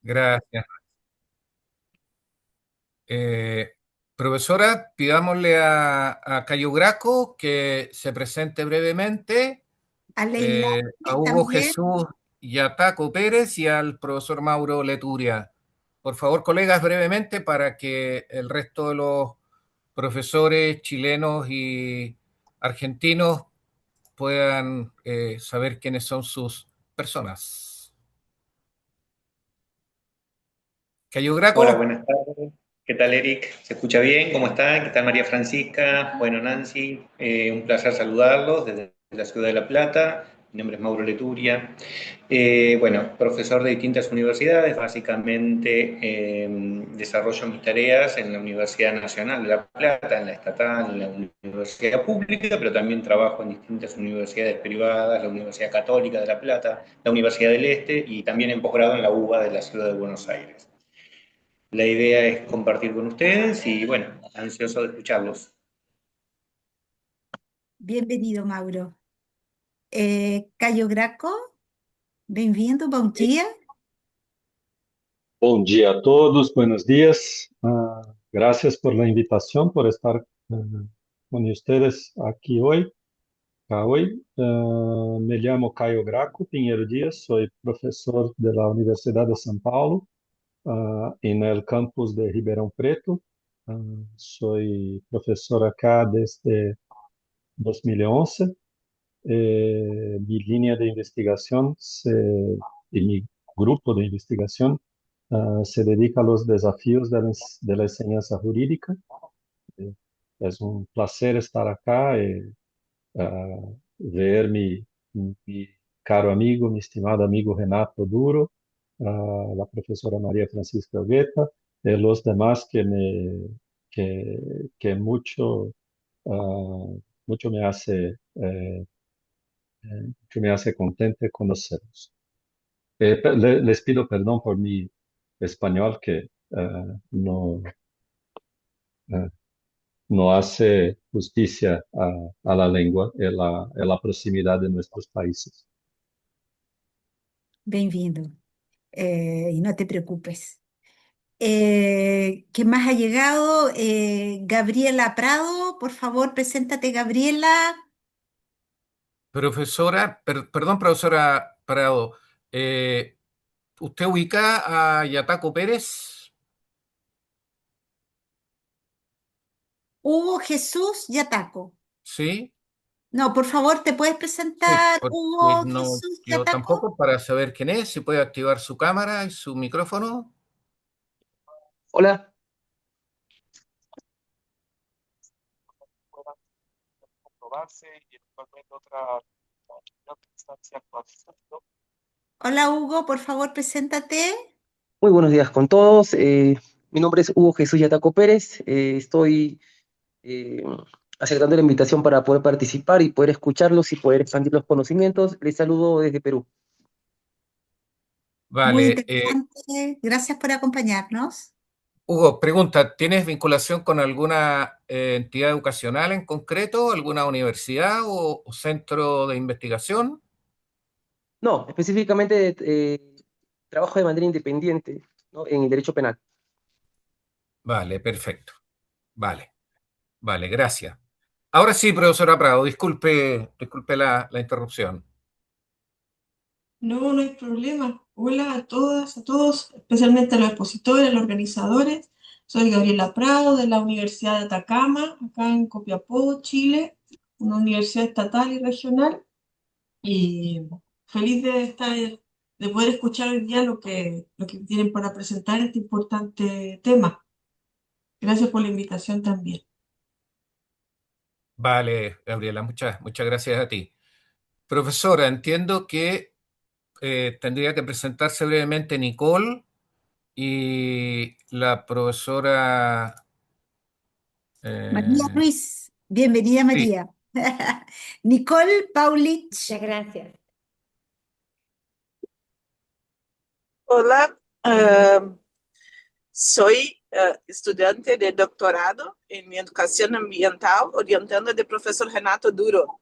Gracias. Eh, Profesora, pidámosle a Cayo Graco que se presente brevemente, A Leila a Hugo también. Jesús Yataco Pérez y al profesor Mauro Leturia. Por favor, colegas, brevemente para que el resto de los profesores chilenos y argentinos puedan saber quiénes son sus personas. Cayo Hola, Graco. buenas tardes. ¿Qué tal, Eric? ¿Se escucha bien? ¿Cómo están? ¿Qué tal, María Francisca? Bueno, Nancy, un placer saludarlos desde la ciudad de La Plata. Mi nombre es Mauro Leturia. Bueno, profesor de distintas universidades, básicamente desarrollo mis tareas en la Universidad Nacional de La Plata, en la estatal, en la universidad pública, pero también trabajo en distintas universidades privadas, la Universidad Católica de La Plata, la Universidad del Este y también en posgrado en la UBA de la ciudad de Buenos Aires. La idea es compartir con ustedes y bueno, ansioso de escucharlos. Bienvenido, Mauro. Caio Graco, bem-vindo, bom dia. Bom dia a todos, buenos días. Gracias por la invitación, por estar con ustedes aquí hoy. Me llamo Caio Graco Pinheiro Dias, soy profesor de la Universidad de São Paulo, en el campus de Ribeirão Preto. Soy profesor acá desde 2011. Mi línea de investigación y mi grupo de investigación se dedica a los desafíos de la enseñanza jurídica. Eh, Es un placer estar acá y ver mi caro amigo, mi estimado amigo Renato Duro, la profesora María Francisca Guetta, y los demás que mucho me hace, que me hace contento conocerlos. Les pido perdón por mi español que no, eh, no hace justicia a la lengua y la proximidad de nuestros países. Bem-vindo. Y no te preocupes. ¿Quién más ha llegado? Gabriela Prado, por favor, preséntate, Gabriela. Profesora, perdón, profesora Prado, eh, ¿usted ubica a Yataco Pérez? Hugo Jesús Yataco. Sí, No, por favor, ¿te puedes sí, presentar, porque Hugo no, Jesús yo Yataco? tampoco, para saber quién es, si puede activar su cámara y su micrófono. Hola. Comprobarse y eventualmente otra instancia actualizando. Hola, Hugo, por favor, preséntate. Muy buenos días con todos. Mi nombre es Hugo Jesús Yataco Pérez. Estoy eh, aceptando la invitación para poder participar y poder escucharlos y poder expandir los conocimientos. Les saludo desde Perú. Muy Vale, interesante. Gracias por acompañarnos. Hugo, pregunta, ¿tienes vinculación con alguna entidad educacional en concreto, alguna universidad o centro de investigación? No, específicamente trabajo de manera independiente, ¿no? En el derecho penal. Vale, perfecto. Vale, vale, gracias. Ahora sí, profesora Prado, disculpe la interrupción. No, no hay problema. Hola a todas, a todos, especialmente a los expositores, a los organizadores. Soy Gabriela Prado de la Universidad de Atacama, acá en Copiapó, Chile, una universidad estatal y regional. Y feliz de estar, de poder escuchar hoy día lo que tienen para presentar este importante tema. Gracias por la invitación también. Vale, Gabriela, muchas gracias a ti. Profesora, entiendo que tendría que presentarse brevemente Nicole y la profesora... María eh, Ruiz, bienvenida sí, María. Nicole Paulich. Muchas gracias. Hola, soy estudiante de doctorado en educación ambiental, orientando del profesor Renato Duro.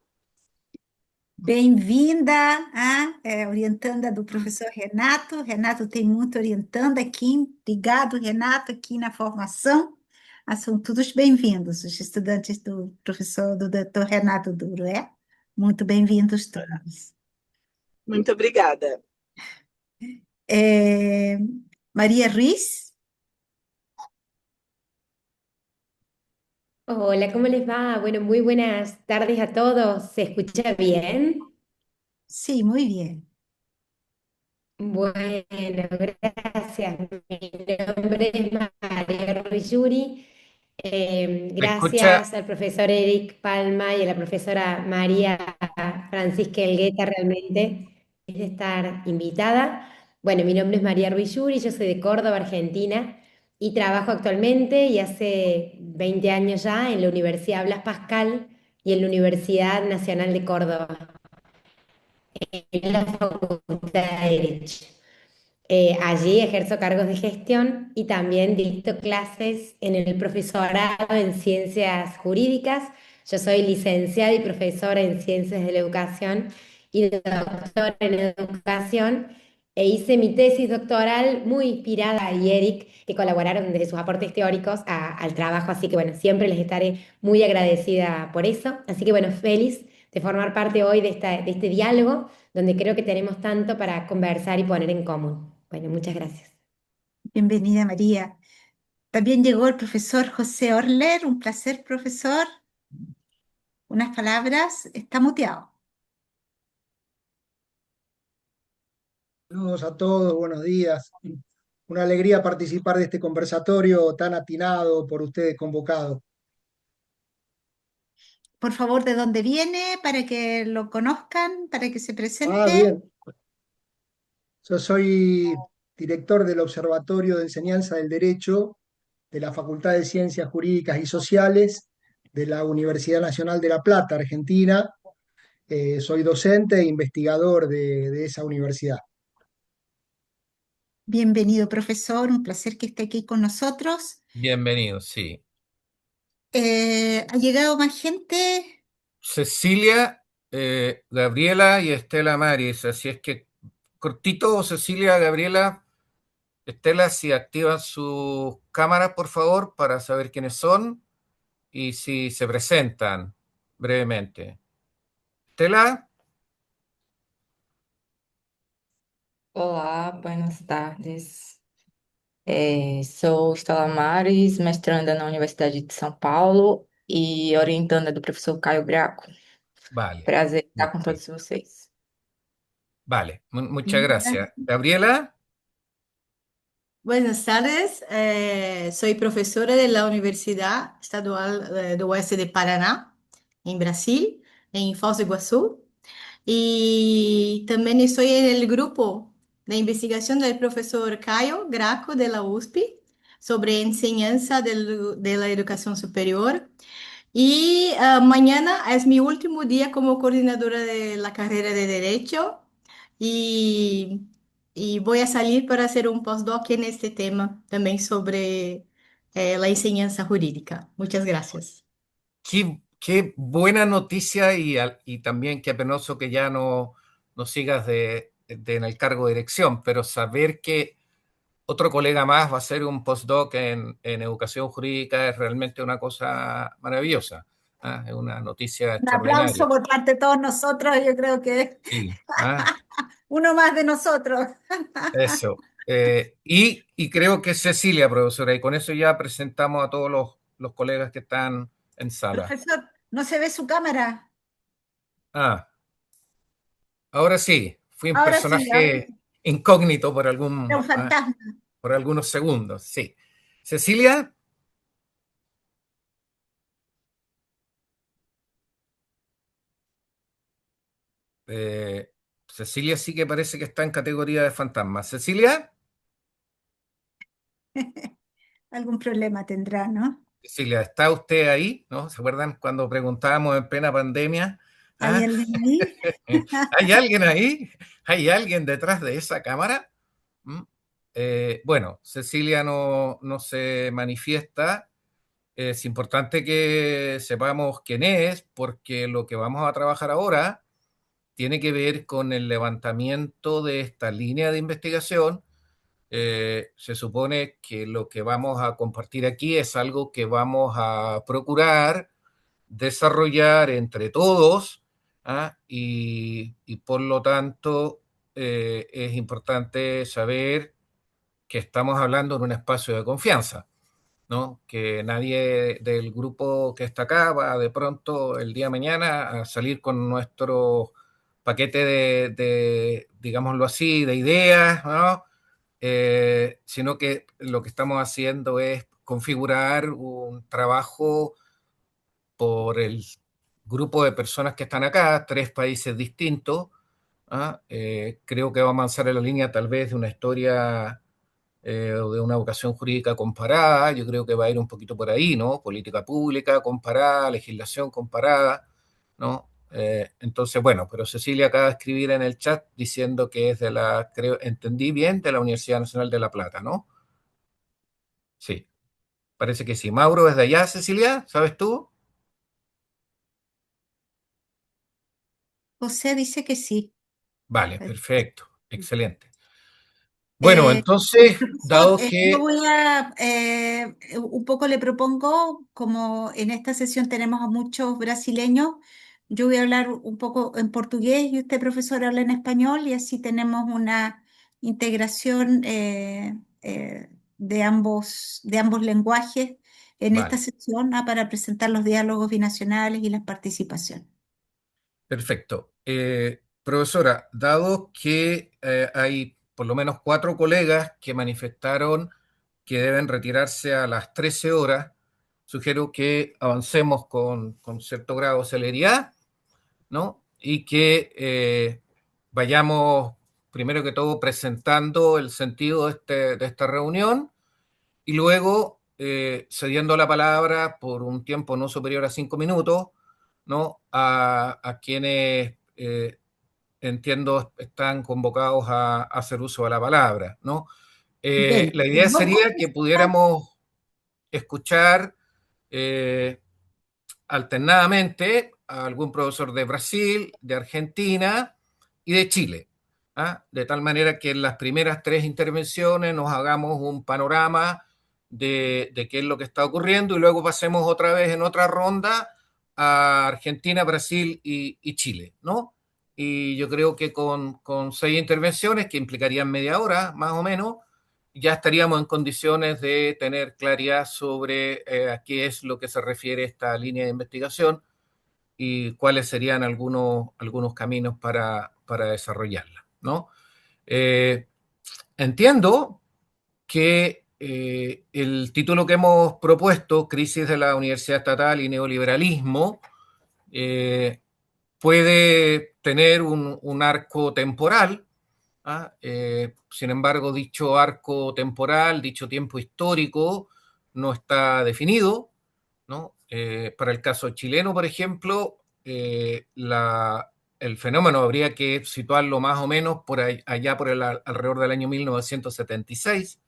Bem-vinda, orientanda do professor Renato. Renato tem muito orientanda aqui. Obrigado, Renato, aqui na formação. São todos bem-vindos, os estudantes do professor, do doutor Renato Duro, é? Muito bem-vindos todos. Muito obrigada. Maria Ruiz? Hola, ¿cómo les va? Bueno, muy buenas tardes a todos. ¿Se escucha bien? Sim, muito bem. Bueno, gracias. Mi nombre es María Ruiz-Yuri. ¿Me escucha? Gracias al profesor Eric Palma y a la profesora María Francisca Elgueta, realmente es de estar invitada. Bueno, mi nombre es María Ruiz-Yuri, yo soy de Córdoba, Argentina, y trabajo actualmente y hace 20 años ya en la Universidad Blas Pascal y en la Universidad Nacional de Córdoba, en la Facultad de Derecho. Allí ejerzo cargos de gestión y también dicto clases en el profesorado en ciencias jurídicas. Yo soy licenciada y profesora en ciencias de la educación y doctora en educación e hice mi tesis doctoral muy inspirada y Eric, que colaboraron desde sus aportes teóricos al trabajo. Así que bueno, siempre les estaré muy agradecida por eso. Así que bueno, feliz de formar parte hoy de este diálogo donde creo que tenemos tanto para conversar y poner en común. Bueno, muchas gracias. Bem-vinda, Maria. Também chegou o professor José Orler. Um prazer, professor. Unas palabras. Está muteado. Saludos a todos, buenos días. Una alegría participar de este conversatorio tan atinado por ustedes convocado. Por favor, ¿de dónde viene? Para que lo conozcan, para que se presente. Bien. Yo soy director del Observatorio de Enseñanza del Derecho de la Facultad de Ciencias Jurídicas y Sociales de la Universidad Nacional de La Plata, Argentina. Soy docente e investigador de esa universidad. Bienvenido, profesor. Un placer que esté aquí con nosotros. Bienvenido, sí. ¿Ha llegado más gente? Cecilia, Gabriela y Estela Maris. Así es que, cortito, Cecilia, Gabriela, Estela, si activan sus cámaras, por favor, para saber quiénes son y si se presentan brevemente. Estela, Olá, buenas tardes. Sou Estela Mares, mestranda na Universidade de São Paulo e orientanda do professor Caio Graco. vale. Prazer estar com todos vocês. Vale, muchas gracias. Gabriela, Buenas tardes, soy profesora de la Universidad Estadual do Oeste de Paraná, en Brasil, en Foz do Iguazú, y también estoy en el grupo de investigación del profesor Caio Graco de la USP sobre enseñanza de la educación superior. Y mañana es mi último día como coordinadora de la carrera de Derecho y, y voy a salir para hacer un postdoc en este tema también sobre la enseñanza jurídica. Muchas gracias. qué buena noticia y también qué penoso que ya no sigas en el cargo de dirección, pero saber que otro colega más va a hacer un postdoc en educación jurídica es realmente una cosa maravillosa. Es una noticia Un extraordinaria. aplauso por parte de todos nosotros. Yo creo que Sí, uno más de nosotros. eso. Y creo que es Cecilia, profesora, y con eso ya presentamos a todos los colegas que están en sala. Profesor, no se ve su cámara. Ahora sí, fui un Ahora sí, personaje incógnito por un fantasma. por algunos segundos, sí. Cecilia, Cecilia sí que parece que está en categoría de fantasma. Cecilia, Algún problema tendrá, ¿no? Cecilia, ¿está usted ahí? ¿No? ¿Se acuerdan cuando preguntábamos en plena pandemia? ¿Hay alguien ahí? ¿Hay alguien ahí? ¿Hay alguien detrás de esa cámara? ¿Mm? Bueno, Cecilia no se manifiesta. Es importante que sepamos quién es, porque lo que vamos a trabajar ahora tiene que ver con el levantamiento de esta línea de investigación. Se supone que lo que vamos a compartir aquí es algo que vamos a procurar desarrollar entre todos, ¿ah? Y por lo tanto es importante saber que estamos hablando en un espacio de confianza, ¿no? Que nadie del grupo que está acá va de pronto el día de mañana a salir con nuestro paquete digámoslo así, de ideas, ¿no? Sino que lo que estamos haciendo es configurar un trabajo por el grupo de personas que están acá, 3 países distintos. ¿Ah? Creo que va a avanzar en la línea tal vez de una historia o de una vocación jurídica comparada. Yo creo que va a ir un poquito por ahí, ¿no? Política pública comparada, legislación comparada, ¿no? Entonces, bueno, pero Cecilia acaba de escribir en el chat diciendo que es de la, creo, entendí bien, de la Universidad Nacional de La Plata, ¿no? Sí, parece que sí. Mauro es de allá, Cecilia, ¿sabes tú? José dice que sí. Vale, perfecto, excelente. Bueno, Eh, entonces, Profesor, dado yo que... voy a, un poco le propongo, como en esta sesión tenemos a muchos brasileños, yo voy a hablar un poco en portugués y usted, profesor, habla en español y así tenemos una integración de ambos lenguajes en esta Vale, sesión, para presentar los diálogos binacionales y las participaciones. perfecto. Profesora, dado que hay por lo menos 4 colegas que manifestaron que deben retirarse a las 13 horas, sugiero que avancemos con cierto grado de celeridad, ¿no? Y que vayamos, primero que todo, presentando el sentido de esta reunión y luego cediendo la palabra por un tiempo no superior a 5 minutos, ¿no? A quienes entiendo están convocados a hacer uso de la palabra, ¿no? Bien, La idea vamos a sería que empezar. pudiéramos escuchar eh, alternadamente a algún profesor de Brasil, de Argentina y de Chile. ¿Ah? De tal manera que en las primeras 3 intervenciones nos hagamos un panorama de qué es lo que está ocurriendo y luego pasemos otra vez en otra ronda a Argentina, Brasil y Chile, ¿no? Y yo creo que con 6 intervenciones, que implicarían media hora más o menos, ya estaríamos en condiciones de tener claridad sobre a qué es lo que se refiere esta línea de investigación y cuáles serían algunos caminos para desarrollarla, ¿no? Eh, Entiendo que el título que hemos propuesto, Crisis de la Universidad Estatal y Neoliberalismo, eh, puede tener un arco temporal. ¿Ah? Sin embargo, dicho arco temporal, dicho tiempo histórico, no está definido, ¿no? Para el caso chileno, por ejemplo, el fenómeno habría que situarlo más o menos allá por alrededor del año 1976,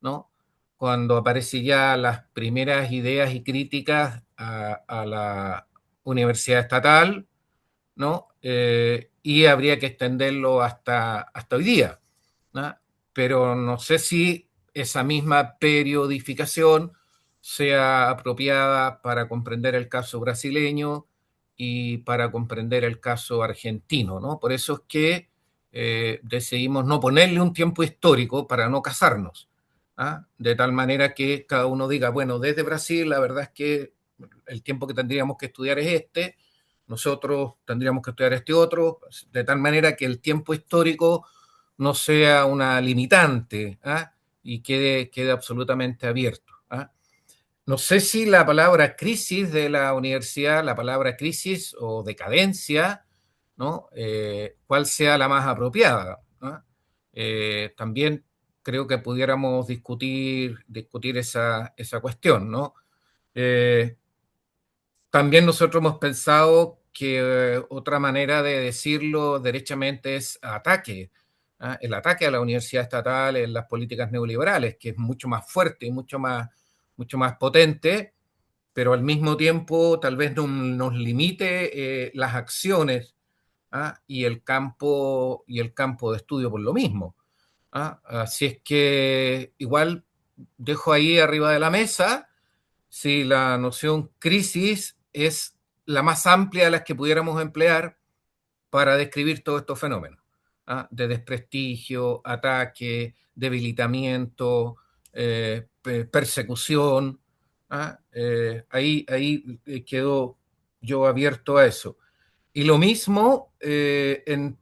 ¿no? Cuando aparecen ya las primeras ideas y críticas a la universidad estatal, ¿no? Y habría que extenderlo hasta hoy día, ¿no? Pero no sé si esa misma periodificación sea apropiada para comprender el caso brasileño y para comprender el caso argentino, ¿no? Por eso es que decidimos no ponerle un tiempo histórico para no casarnos, ¿ah? De tal manera que cada uno diga, bueno, desde Brasil la verdad es que el tiempo que tendríamos que estudiar es este, nosotros tendríamos que estudiar este otro, de tal manera que el tiempo histórico no sea una limitante, ¿ah? Y quede absolutamente abierto, ¿ah? No sé si la palabra crisis de la universidad, la palabra crisis o decadencia, ¿no? Cuál sea la más apropiada, ¿no? También creo que pudiéramos discutir esa cuestión, ¿no? Eh, También nosotros hemos pensado que otra manera de decirlo derechamente es ataque, ¿ah? El ataque a la universidad estatal en las políticas neoliberales, que es mucho más fuerte y mucho más potente, pero al mismo tiempo tal vez nos limite las acciones y el campo de estudio por lo mismo. Así es que igual dejo ahí arriba de la mesa si la noción crisis es la más amplia de las que pudiéramos emplear para describir todos estos fenómenos, de desprestigio, ataque, debilitamiento, persecución. Ahí quedo yo abierto a eso. Y lo mismo en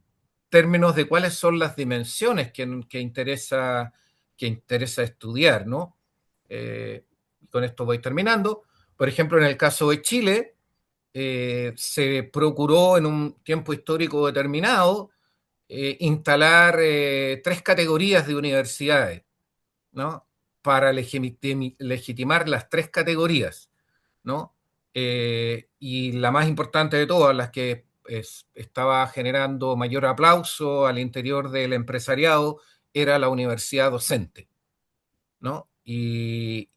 términos de cuáles son las dimensiones que interesa estudiar, ¿no? Con esto voy terminando. Por ejemplo, en el caso de Chile, se procuró en un tiempo histórico determinado instalar tres categorías de universidades, ¿no? Para legitimar las tres categorías, ¿no? Y la más importante de todas, las que estaba generando mayor aplauso al interior del empresariado, era la universidad docente, ¿no? Y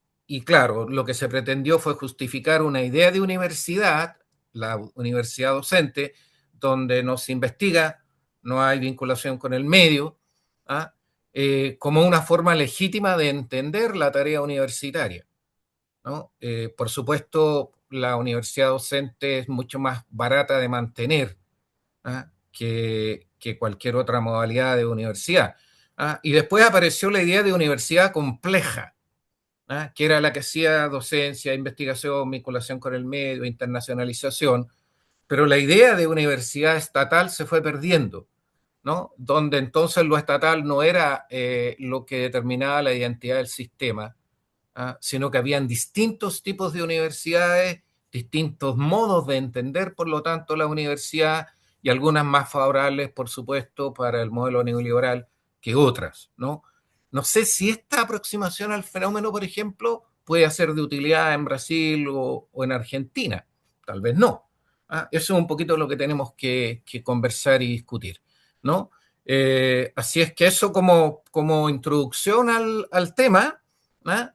claro, lo que se pretendió fue justificar una idea de universidad, la universidad docente, donde no se investiga, no hay vinculación con el medio, ¿ah? Como una forma legítima de entender la tarea universitaria, ¿no? Por supuesto, la universidad docente es mucho más barata de mantener, que cualquier otra modalidad de universidad. Y después apareció la idea de universidad compleja, que era la que hacía docencia, investigación, vinculación con el medio, internacionalización, pero la idea de universidad estatal se fue perdiendo, ¿no? Donde entonces lo estatal no era lo que determinaba la identidad del sistema, sino que habían distintos tipos de universidades, distintos modos de entender, por lo tanto, la universidad, y algunas más favorables, por supuesto, para el modelo neoliberal que otras, ¿no? No sé si esta aproximación al fenómeno, por ejemplo, puede ser de utilidad en Brasil o en Argentina. Tal vez no. Eso es un poquito lo que tenemos que conversar y discutir, ¿no? Así es que eso como introducción al tema, ¿ah?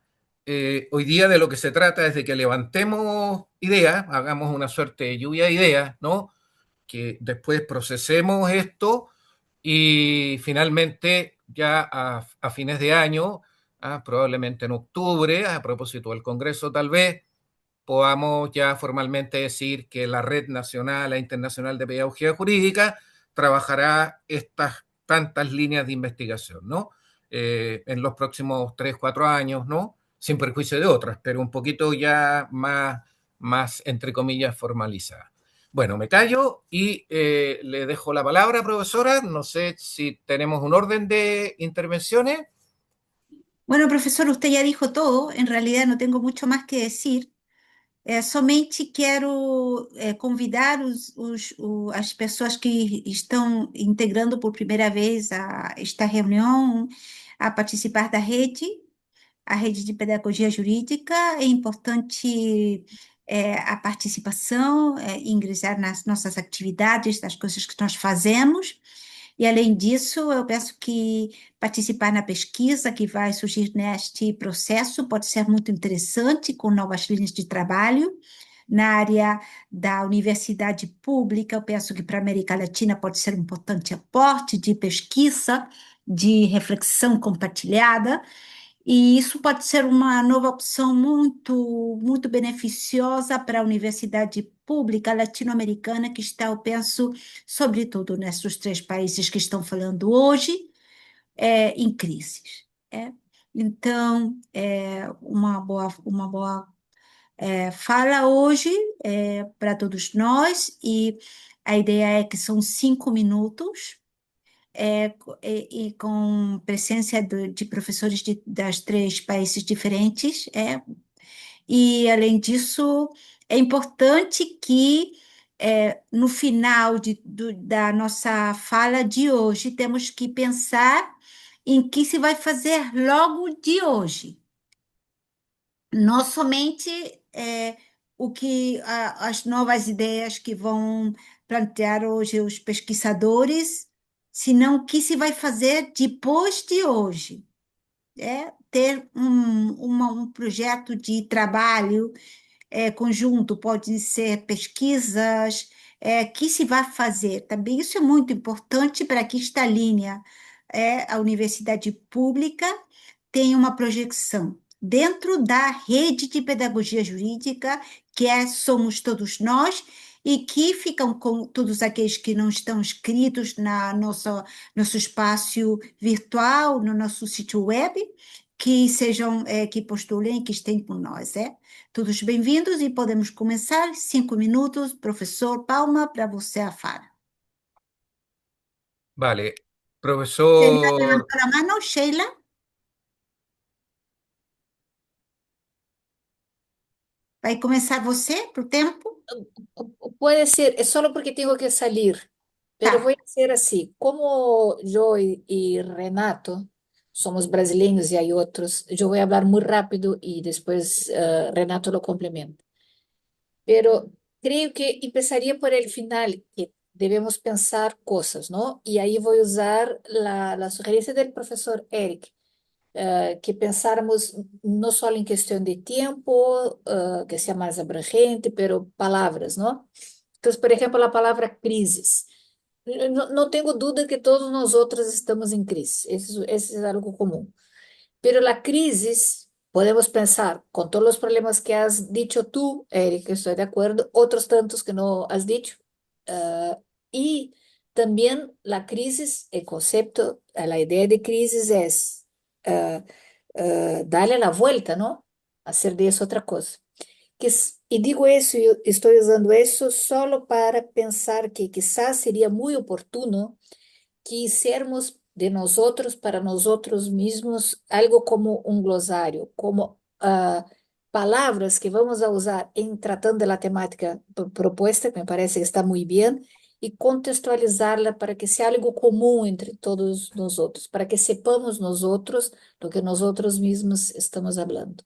Hoy día de lo que se trata es de que levantemos ideas, hagamos una suerte de lluvia de ideas, ¿no? Que después procesemos esto y finalmente ya a fines de año, probablemente en octubre, a propósito del Congreso tal vez, podamos ya formalmente decir que la Red Nacional e Internacional de Pedagogía Jurídica trabajará estas tantas líneas de investigación, ¿no? En los próximos 3, 4 años, ¿no? Sin perjuicio de otras, pero un poquito ya más entre comillas, formalizada. Bueno, me callo y le dejo la palabra, profesora. No sé si tenemos un orden de intervenciones. Bueno, professor, usted já dijo todo. En realidad não tenho muito mais que dizer. Somente quero convidar as pessoas que estão integrando por primeira vez esta reunião a participar da rede, a rede de pedagogia jurídica. É importante a participação, ingressar nas nossas atividades, nas coisas que nós fazemos. E, além disso, eu peço que participar na pesquisa que vai surgir neste processo pode ser muito interessante, com novas linhas de trabalho. Na área da universidade pública, eu penso que para a América Latina pode ser um importante aporte de pesquisa, de reflexão compartilhada, e isso pode ser uma nova opção muito beneficiosa para a universidade pública latino-americana, que está, eu penso, sobretudo nesses três países que estão falando hoje, em crises. Então, uma boa fala hoje para todos nós, e a ideia é que são 5 minutos, e com presença de professores das três países diferentes, e além disso, é importante que no final da nossa fala de hoje, temos que pensar em que se vai fazer logo de hoje. Não somente as novas ideias que vão plantear hoje os pesquisadores, senão o que se vai fazer depois de hoje. Ter um projeto de trabalho conjunto, pode ser pesquisas, que se vai fazer também. Isso é muito importante para que esta linha, a universidade pública, tenha uma projeção dentro da rede de pedagogia jurídica, que somos todos nós, e que ficam com todos aqueles que não estão inscritos na nosso espaço virtual, no nosso sítio web, que sejam, que postulem, que estejam com nós, Todos bem-vindos e podemos começar. 5 minutos, professor Palma, para você a fala. Vale, Sheila profesor, levantou a mão, Sheila. Vai começar você, por tempo? Puede ser, es solo porque tengo que salir, pero Tá. voy a hacer así. Como yo y Renato somos brasileños y hay otros, yo voy a hablar muy rápido y después Renato lo complementa. Pero creo que empezaría por el final, que debemos pensar cosas, ¿no? Y ahí voy a usar la sugerencia del profesor Eric, que pensáramos no solo en cuestión de tiempo, que sea más abrangente, pero palabras, ¿no? Entonces, por ejemplo, la palabra crisis. No tengo duda que todos nosotros estamos en crisis, eso es algo común. Pero la crisis, podemos pensar, con todos los problemas que has dicho tú, Eric, estoy de acuerdo, otros tantos que no has dicho. Y también la crisis, el concepto, la idea de crisis es darle la vuelta, ¿no? Hacer de eso otra cosa. Y digo eso, yo estoy usando eso solo para pensar que quizás sería muy oportuno que hiciéramos de nosotros para nosotros mismos algo como un glosario, como palabras que vamos a usar en tratando de la temática propuesta, que me parece que está muy bien, y contextualizarla para que sea algo común entre todos nosotros, para que sepamos nosotros lo que nosotros mismos estamos hablando.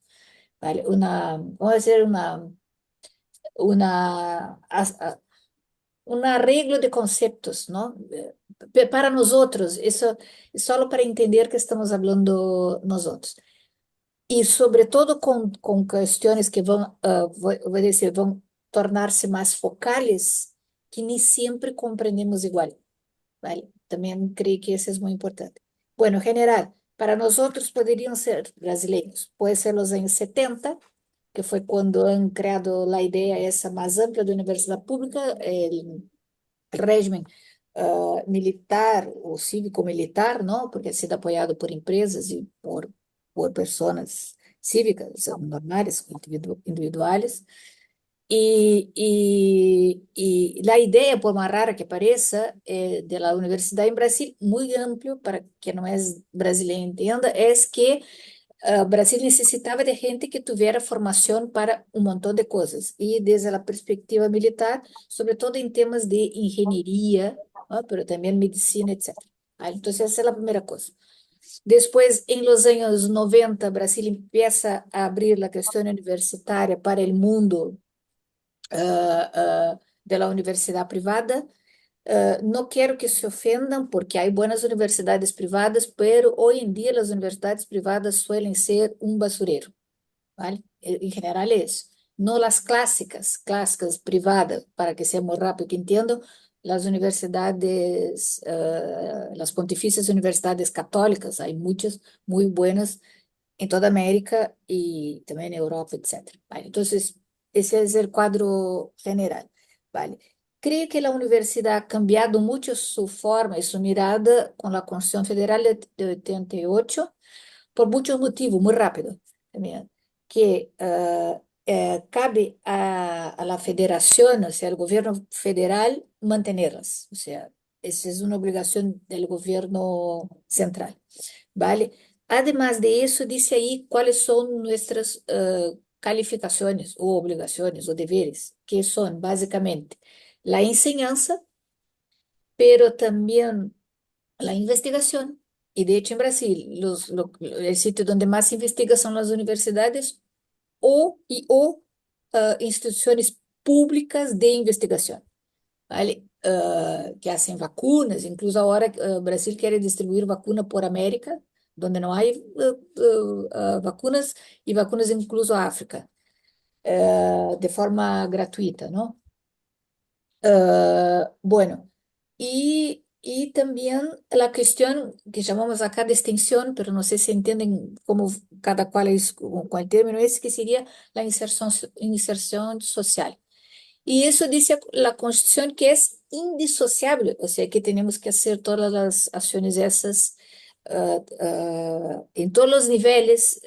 ¿Vale? Vamos a hacer una, un arreglo de conceptos, ¿no? Para nosotros, eso es solo para entender que estamos hablando nosotros. Y sobre todo con cuestiones que van, voy a decir, van tornarse más focales, que ni siempre comprendemos igual, ¿vale? También creo que eso es muy importante. Bueno, en general, para nosotros podrían ser brasileños, puede ser los años 70, que fue cuando han creado la idea esa más amplia de universidad pública, el régimen militar o cívico-militar, ¿no? Porque ha sido apoyado por empresas y por personas cívicas, normales, individuales. Y la idea, por más rara que parezca, de la universidad en Brasil, muy amplio, para que no es brasileño entienda, es que Brasil necesitaba de gente que tuviera formación para un montón de cosas, y desde la perspectiva militar, sobre todo en temas de ingeniería, ¿no? Pero también medicina, etc. Entonces, esa es la primera cosa. Después, en los años 90, Brasil empieza a abrir la cuestión universitaria para el mundo de la universidad privada. No quiero que se ofendan porque hay buenas universidades privadas, pero hoy en día las universidades privadas suelen ser un basurero, ¿vale? En general es, no las clásicas privadas, para que sea muy rápido que entiendo, las universidades, las pontificias universidades católicas, hay muchas muy buenas en toda América y también en Europa, etc. ¿Vale? Entonces, ese es el cuadro general, ¿vale? Creo que la universidad ha cambiado mucho su forma y su mirada con la Constitución Federal de 88 por muchos motivos, muy rápido también, que cabe a la federación, o sea, al gobierno federal, mantenerlas. O sea, esa es una obligación del gobierno central, ¿vale? Además de eso, dice ahí cuáles son nuestras calificaciones o obligaciones o deberes, que son básicamente la enseñanza, pero también la investigación. Y de hecho en Brasil, el sitio donde más se investiga son las universidades o instituciones públicas de investigación, ¿vale? Que hacen vacunas, incluso ahora Brasil quiere distribuir vacuna por América, donde no hay vacunas, y vacunas incluso a África, de forma gratuita, ¿no? Bueno, y también la cuestión que llamamos acá de extinción, pero no sé si entienden cómo cada cual es con el término ese, que sería la inserción social. Y eso dice la Constitución que es indisociable, o sea que tenemos que hacer todas las acciones esas en todos los niveles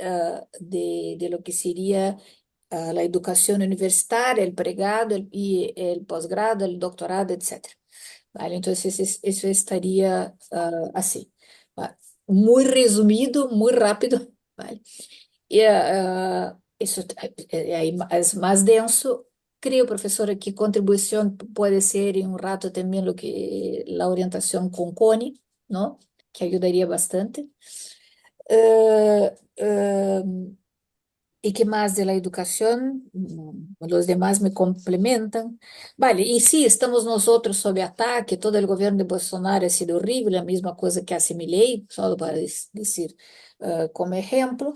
de lo que sería la educación universitaria, el pregrado y el posgrado, el doctorado, etcétera. ¿Vale? Entonces eso estaría así. ¿Va? Muy resumido, muy rápido, ¿vale? Y eso ahí es más denso. Creo, profesora, que contribución puede ser en un rato también lo que la orientación con CONI, ¿no? Que ayudaría bastante. Eh, eh, ¿Y qué más de la educación? Los demás me complementan. Vale, y sí, estamos nosotros sob ataque, todo el gobierno de Bolsonaro ha sido horrible, la misma cosa que hace Milei, solo para decir como ejemplo.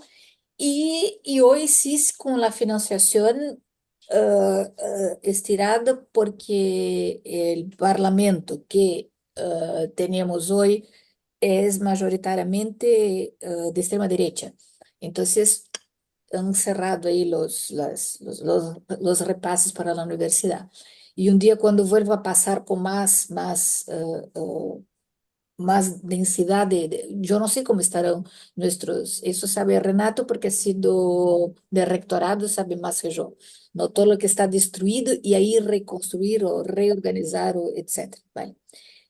Y hoy sí, con la financiación estirada, porque el parlamento que tenemos hoy es mayoritariamente de extrema derecha. Entonces, han cerrado ahí los repases para la universidad. Y un día cuando vuelva a pasar con más densidad yo no sé cómo estarán nuestros, eso sabe Renato porque ha sido de rectorado, sabe más que yo, no todo lo que está destruido y ahí reconstruir o reorganizar, o etcétera, ¿vale?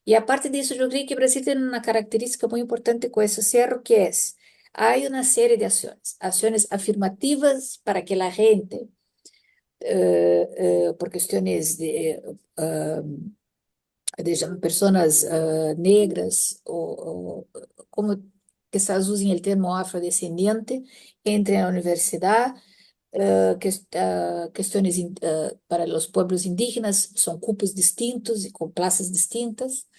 Y aparte de eso, yo creo que Brasil tiene una característica muy importante con ese cierre, que es, hay una serie de acciones afirmativas para que la gente, por cuestiones de personas negras o como quizás usen el termo afrodescendiente, entren a la universidad, cuestiones para los pueblos indígenas, son cupos distintos y con plazas distintas.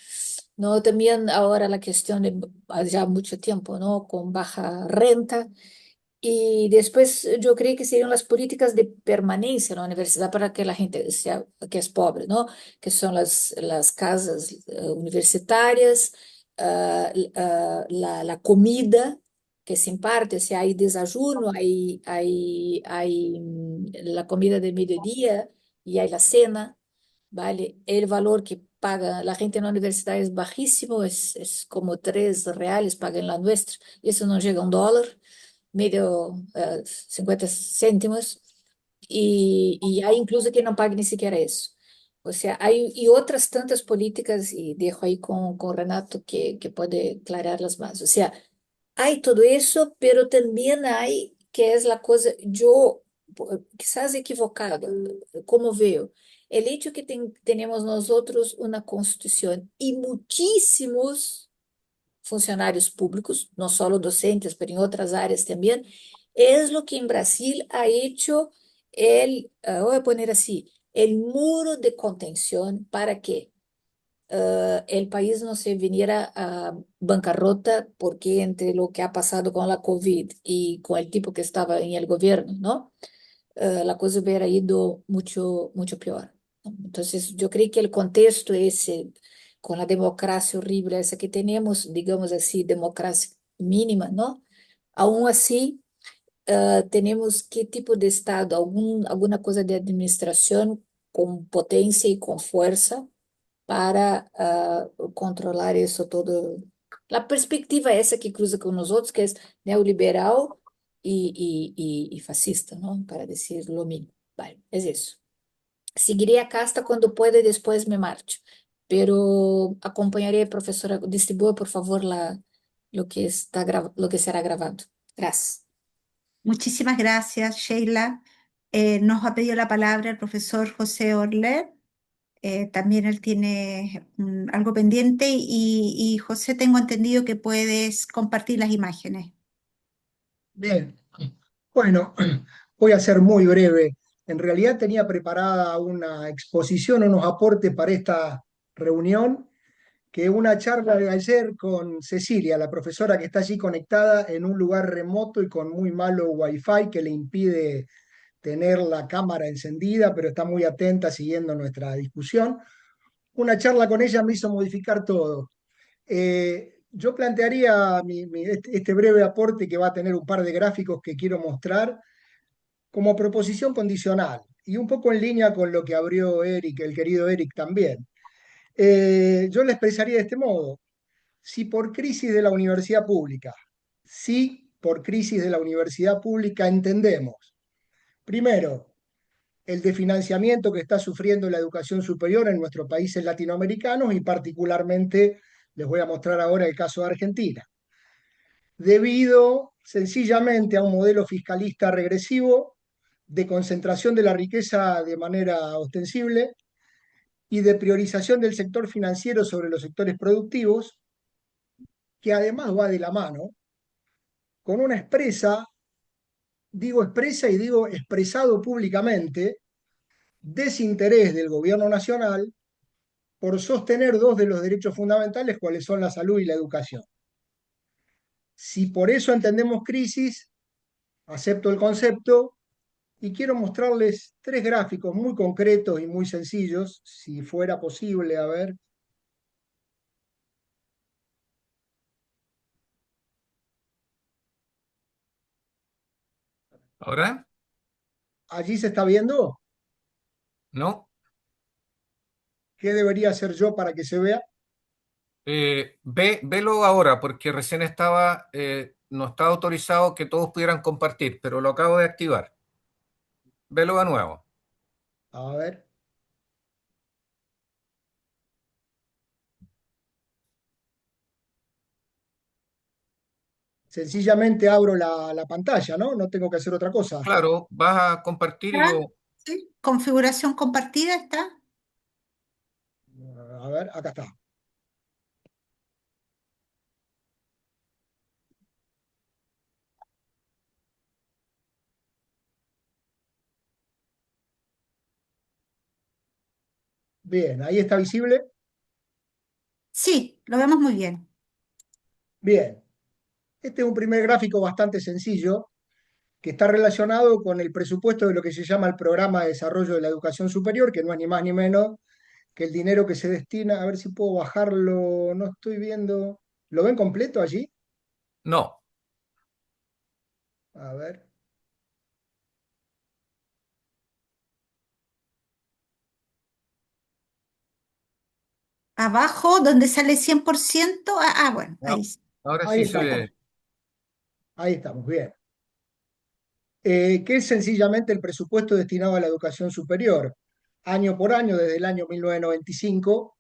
¿No? También ahora la cuestión de ya mucho tiempo, ¿no? Con baja renta. Y después yo creo que serían las políticas de permanencia en la universidad para que la gente sea, que es pobre, ¿no? Que son las casas universitarias, la comida que se imparte, o sea, hay desayuno, hay la comida de mediodía y hay la cena, ¿vale? El valor que paga la gente en la universidad es bajísimo, es como R$ 3 paga en la nuestra, y eso no llega a $1, medio 50 céntimos, y hay incluso que no paga ni siquiera eso. O sea, hay y otras tantas políticas, y dejo ahí con Renato que puede aclararlas más. O sea, hay todo eso, pero también hay, que es la cosa, yo quizás equivocado, como veo, el hecho que tenemos nosotros una constitución y muchísimos funcionarios públicos, no solo docentes, pero en otras áreas también, es lo que en Brasil ha hecho voy a poner así, el muro de contención para que el país no se viniera a bancarrota, porque entre lo que ha pasado con la COVID y con el tipo que estaba en el gobierno, ¿no? La cosa hubiera ido mucho, mucho peor, ¿no? Entonces, yo creo que el contexto ese, con la democracia horrible esa que tenemos, digamos así, democracia mínima, ¿no? Aún así, tenemos qué tipo de Estado, alguna cosa de administración con potencia y con fuerza para controlar eso todo. La perspectiva esa que cruza con nosotros, que es neoliberal y fascista, ¿no? Para decir lo mínimo. Vale, es eso. Seguiré acá hasta cuando pueda y después me marcho. Pero acompañaré, profesora, distribúa por favor lo que será grabado. Gracias. Muchísimas gracias, Sheila. Nos ha pedido la palabra el profesor José Orler. También él tiene algo pendiente y José, tengo entendido que puedes compartir las imágenes. Bien, bueno, voy a ser muy breve. En realidad tenía preparada una exposición, unos aportes para esta reunión, que una charla de ayer con Cecilia, la profesora que está allí conectada en un lugar remoto y con muy malo wifi que le impide tener la cámara encendida, pero está muy atenta siguiendo nuestra discusión. una charla con ella me hizo modificar todo. Yo plantearía este breve aporte que va a tener un par de gráficos que quiero mostrar como proposición condicional y un poco en línea con lo que abrió Eric, el querido Eric también. Yo le expresaría de este modo: si por crisis de la universidad pública, si por crisis de la universidad pública entendemos, primero, el desfinanciamiento que está sufriendo la educación superior en nuestros países latinoamericanos y particularmente les voy a mostrar ahora el caso de Argentina, debido sencillamente a un modelo fiscalista regresivo de concentración de la riqueza de manera ostensible y de priorización del sector financiero sobre los sectores productivos, que además va de la mano con una expresa, digo expresa y digo expresado públicamente, desinterés del gobierno nacional por sostener dos de los derechos fundamentales, cuáles son la salud y la educación. Si por eso entendemos crisis, acepto el concepto y quiero mostrarles tres gráficos muy concretos y muy sencillos, si fuera posible, a ver. ¿Ahora? ¿Allí se está viendo? ¿No? ¿Qué debería hacer yo para que se vea? Velo ahora, porque recién no estaba autorizado que todos pudieran compartir, pero lo acabo de activar. Velo de nuevo. A ver. Sencillamente abro la pantalla, ¿no? No tengo que hacer otra cosa. Claro, vas a compartir y ¿Está? lo... ¿Sí? Configuración compartida está. A ver, acá está. Bien, ahí está visible. Sí, lo vemos muy bien. Bien, este es un primer gráfico bastante sencillo que está relacionado con el presupuesto de lo que se llama el Programa de Desarrollo de la Educación Superior, que no es ni más ni menos que el dinero que se destina, a ver si puedo bajarlo, no estoy viendo. ¿Lo ven completo allí? No, A ver. Abajo, donde sale 100%. Bueno, ahí no. sí. Ahora Ahí sí se estamos, ve. ahí estamos, bien. Que es sencillamente el presupuesto destinado a la educación superior, año por año, desde el año 1995,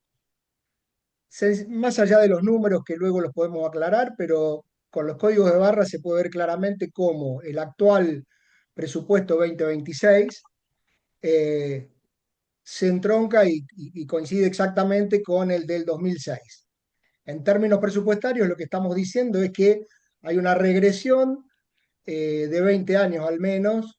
más allá de los números que luego los podemos aclarar, pero con los códigos de barra se puede ver claramente cómo el actual presupuesto 2026 eh, se entronca y coincide exactamente con el del 2006. En términos presupuestarios, lo que estamos diciendo es que hay una regresión de 20 años al menos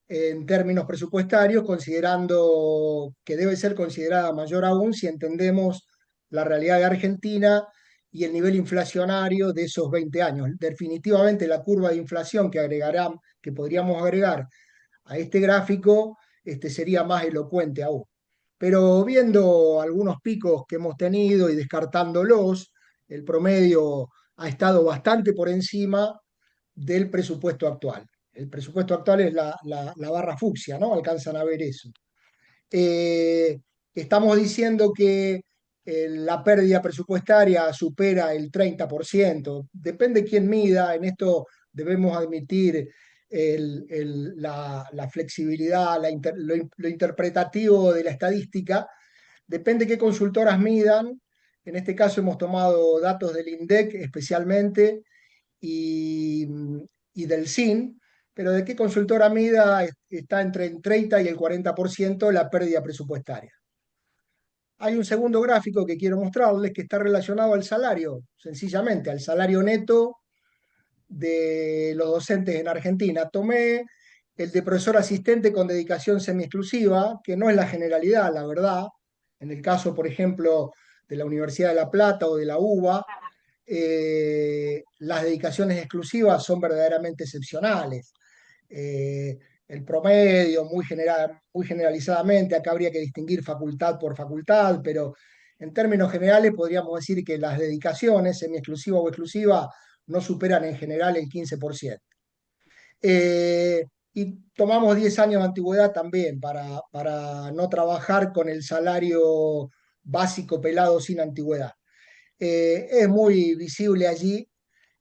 en términos presupuestarios, considerando que debe ser considerada mayor aún si entendemos la realidad de Argentina y el nivel inflacionario de esos 20 años. Definitivamente la curva de inflación que podríamos agregar a este gráfico sería más elocuente aún. Pero viendo algunos picos que hemos tenido y descartándolos, el promedio ha estado bastante por encima del presupuesto actual. El presupuesto actual es la barra fucsia, ¿no? Alcanzan a ver eso. Eh, Estamos diciendo que la pérdida presupuestaria supera el 30%. Depende quién mida, en esto debemos admitir la flexibilidad, lo interpretativo de la estadística. Depende qué consultoras midan. En este caso hemos tomado datos del INDEC especialmente y, y del SIN, pero de qué consultora mida está entre el 30 y el 40% la pérdida presupuestaria. Hay un segundo gráfico que quiero mostrarles que está relacionado al salario, sencillamente al salario neto de los docentes en Argentina. Tomé el de profesor asistente con dedicación semi-exclusiva, que no es la generalidad, la verdad. En el caso, por ejemplo, de la Universidad de La Plata o de la UBA, las dedicaciones exclusivas son verdaderamente excepcionales. el promedio, muy generalizadamente. Acá habría que distinguir facultad por facultad, pero en términos generales podríamos decir que las dedicaciones, semi-exclusiva o exclusiva, no superan en general el 15%. Y tomamos 10 años de antigüedad también para no trabajar con el salario básico pelado sin antigüedad. Es muy visible allí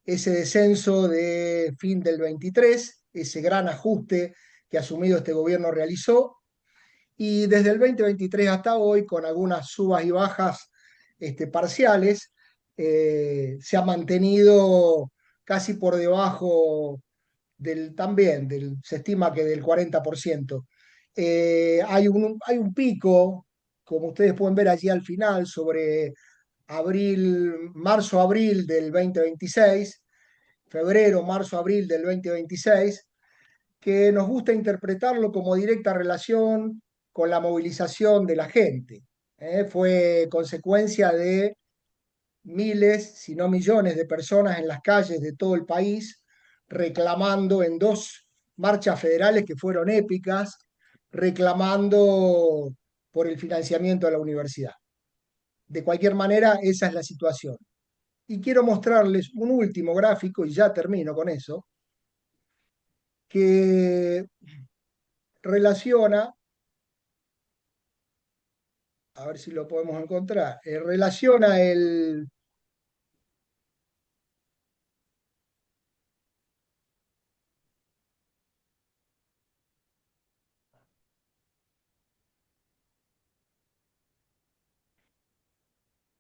ese descenso de fin del 23, ese gran ajuste que asumido este gobierno realizó, y desde el 2023 hasta hoy, con algunas subas y bajas parciales, se ha mantenido casi por debajo se estima que del 40%. Hay un pico, como ustedes pueden ver allí al final, sobre marzo-abril del 2026, febrero, marzo, abril del 2026, que nos gusta interpretarlo como directa relación con la movilización de la gente. Fue consecuencia de miles, si no millones de personas en las calles de todo el país reclamando en dos marchas federales que fueron épicas, reclamando por el financiamiento de la universidad. De cualquier manera, esa es la situación. Y quiero mostrarles un último gráfico, y ya termino con eso, que relaciona, a ver si lo podemos encontrar, relaciona el...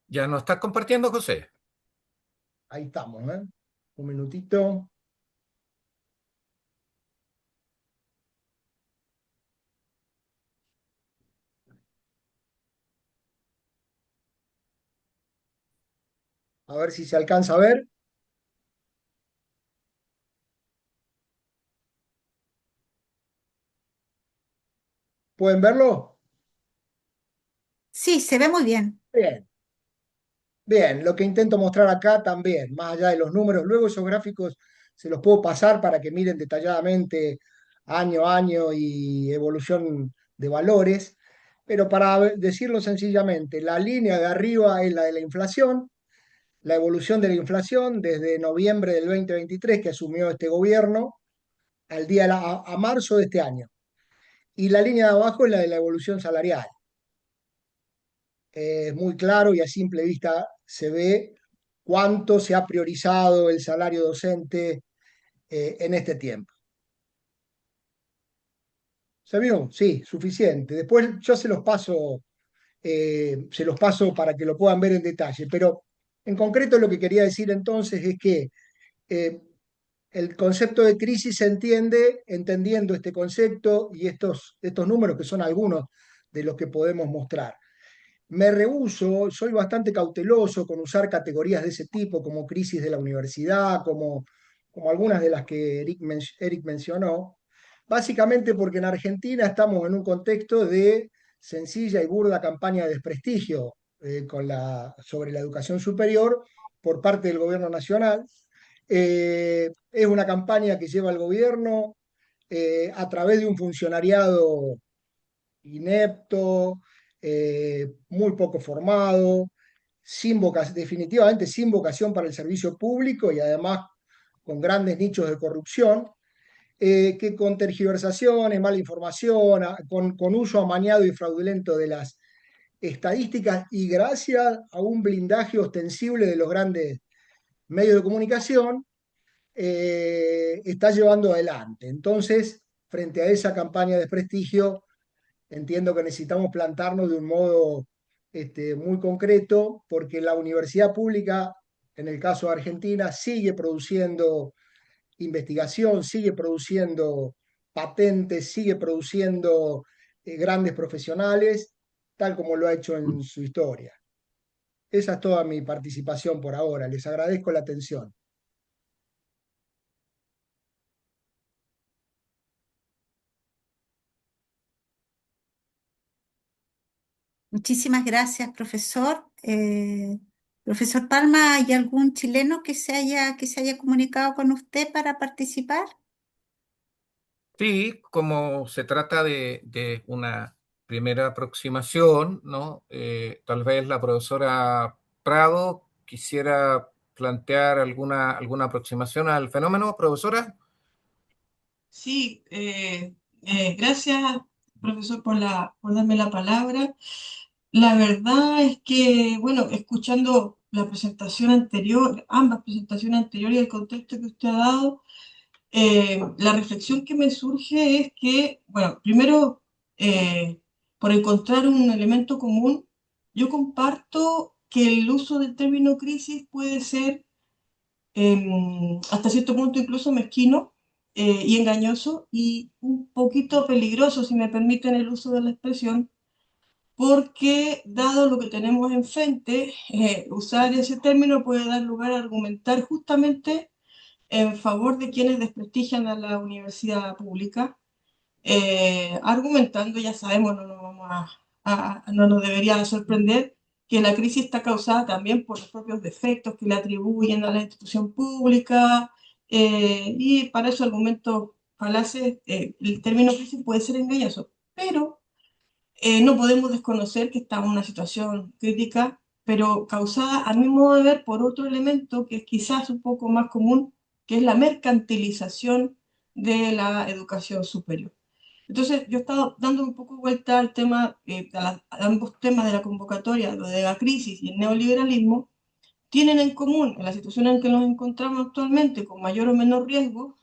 ¿Ya nos estás compartiendo, José? Ahí estamos, ¿eh? Un minutito. A ver si se alcanza a ver. ¿Pueden verlo? Sí, se ve muy bien. Bien. Bien, lo que intento mostrar acá también, más allá de los números, luego esos gráficos se los puedo pasar para que miren detalladamente año a año y evolución de valores, pero para decirlo sencillamente, la línea de arriba es la de la inflación, la evolución de la inflación desde noviembre del 2023 que asumió este gobierno a marzo de este año, y la línea de abajo es la de la evolución salarial. Es muy claro y a simple vista se ve cuánto se ha priorizado el salario docente en este tiempo. ¿Se vio? Sí, suficiente. Después yo se los paso para que lo puedan ver en detalle, pero en concreto lo que quería decir entonces es que eh, el concepto de crisis se entiende entendiendo este concepto y estos números que son algunos de los que podemos mostrar. Me rehúso, soy bastante cauteloso con usar categorías de ese tipo, como crisis de la universidad, como algunas de las que Eric mencionó, básicamente porque en Argentina estamos en un contexto de sencilla y burda campaña de desprestigio sobre la educación superior por parte del gobierno nacional. Es una campaña que lleva el gobierno a través de un funcionariado inepto, muy poco formado, definitivamente sin vocación para el servicio público y además con grandes nichos de corrupción, que con tergiversaciones, mala información, con uso amañado y fraudulento de las estadísticas y gracias a un blindaje ostensible de los grandes medios de comunicación, está llevando adelante. Entonces, frente a esa campaña de desprestigio, entiendo que necesitamos plantarnos de un modo muy concreto, porque la universidad pública, en el caso de Argentina, sigue produciendo investigación, sigue produciendo patentes, sigue produciendo grandes profesionales, tal como lo ha hecho en su historia. Esa es toda mi participación por ahora. Les agradezco la atención. Muchísimas gracias, profesor. Profesor Palma, ¿hay algún chileno que se haya comunicado con usted para participar? Sí, como se trata de una primera aproximación, ¿no? Tal vez la profesora Prado quisiera plantear alguna aproximación al fenómeno, profesora. Sí, gracias, profesor, por darme la palabra. La verdad es que, bueno, escuchando la presentación anterior, ambas presentaciones anteriores y el contexto que usted ha dado, la reflexión que me surge es que, bueno, primero, por encontrar un elemento común, yo comparto que el uso del término crisis puede ser hasta cierto punto incluso mezquino y engañoso y un poquito peligroso, si me permiten el uso de la expresión, porque dado lo que tenemos enfrente, usar ese término puede dar lugar a argumentar justamente en favor de quienes desprestigian a la universidad pública, argumentando, ya sabemos, no nos debería sorprender que la crisis está causada también por los propios defectos que le atribuyen a la institución pública, y para esos argumentos falaces, el término crisis puede ser engañoso, pero no podemos desconocer que estamos en una situación crítica, pero causada, a mi modo de ver, por otro elemento que es quizás un poco más común, que es la mercantilización de la educación superior. Entonces, yo he estado dando un poco vuelta al tema, a ambos temas de la convocatoria, lo de la crisis y el neoliberalismo, tienen en común, en la situación en que nos encontramos actualmente, con mayor o menor riesgo,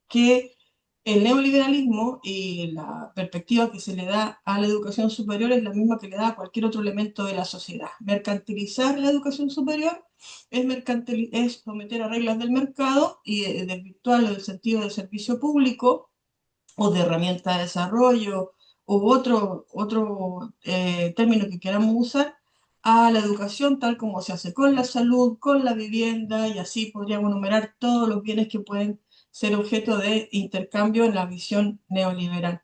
que el neoliberalismo y la perspectiva que se le da a la educación superior es la misma que le da a cualquier otro elemento de la sociedad. Mercantilizar la educación superior es someter a reglas del mercado y desvirtuarlo del sentido del servicio público o de herramienta de desarrollo u otro término que queramos usar, a la educación tal como se hace con la salud, con la vivienda, y así podríamos enumerar todos los bienes que pueden ser objeto de intercambio en la visión neoliberal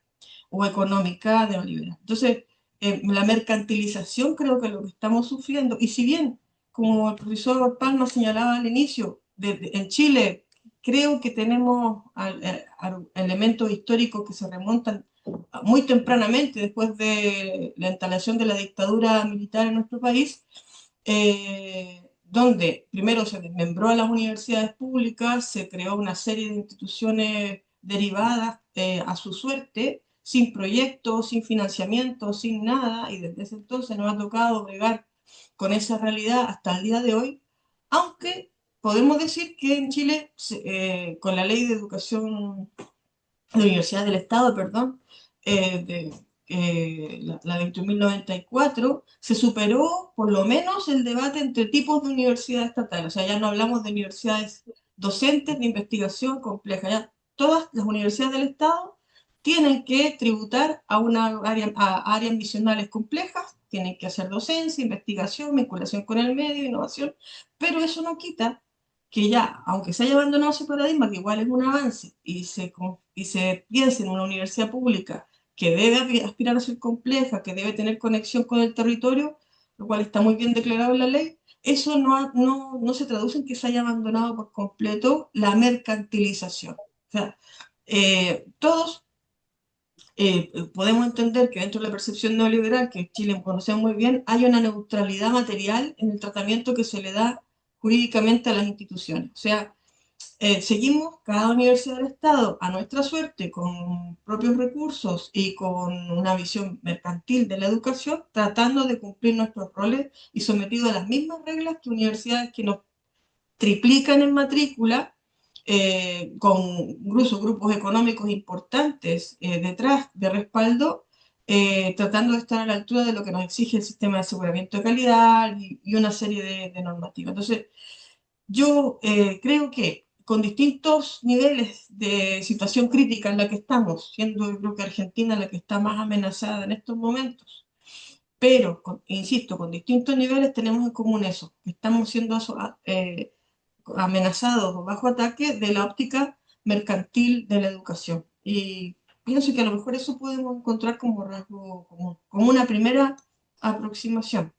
o económica neoliberal. Entonces, la mercantilización creo que es lo que estamos sufriendo, y si bien, como el profesor Palma señalaba al inicio, en Chile creo que tenemos elementos históricos que se remontan muy tempranamente después de la instalación de la dictadura militar en nuestro país, donde primero se desmembró a las universidades públicas, se creó una serie de instituciones derivadas a su suerte, sin proyectos, sin financiamiento, sin nada, y desde ese entonces nos ha tocado bregar con esa realidad hasta el día de hoy, aunque podemos decir que en Chile, con la ley de educación, de Universidad del Estado, perdón, la 21.094, se superó por lo menos el debate entre tipos de universidad estatal. O sea, ya no hablamos de universidades docentes de investigación compleja. Ya todas las universidades del Estado tienen que tributar a áreas misionales complejas, tienen que hacer docencia, investigación, vinculación con el medio, innovación, pero eso no quita que ya, aunque se haya abandonado ese paradigma, que igual es un avance, y se piense en una universidad pública que debe aspirar a ser compleja, que debe tener conexión con el territorio, lo cual está muy bien declarado en la ley, eso no se traduce en que se haya abandonado por completo la mercantilización. O sea, todos podemos entender que dentro de la percepción neoliberal, que en Chile conocemos muy bien, hay una neutralidad material en el tratamiento que se le da jurídicamente a las instituciones. O sea, seguimos cada universidad del Estado a nuestra suerte, con propios recursos y con una visión mercantil de la educación, tratando de cumplir nuestros roles y sometidos a las mismas reglas que universidades que nos triplican en matrícula, con incluso grupos económicos importantes detrás de respaldo, tratando de estar a la altura de lo que nos exige el sistema de aseguramiento de calidad y una serie de normativas. Entonces, yo creo que con distintos niveles de situación crítica en la que estamos, siendo yo creo que Argentina la que está más amenazada en estos momentos, pero, insisto, con distintos niveles tenemos en común eso, que estamos siendo amenazados o bajo ataque de la óptica mercantil de la educación. Y pienso que a lo mejor eso podemos encontrar como rasgo común, como una primera aproximación.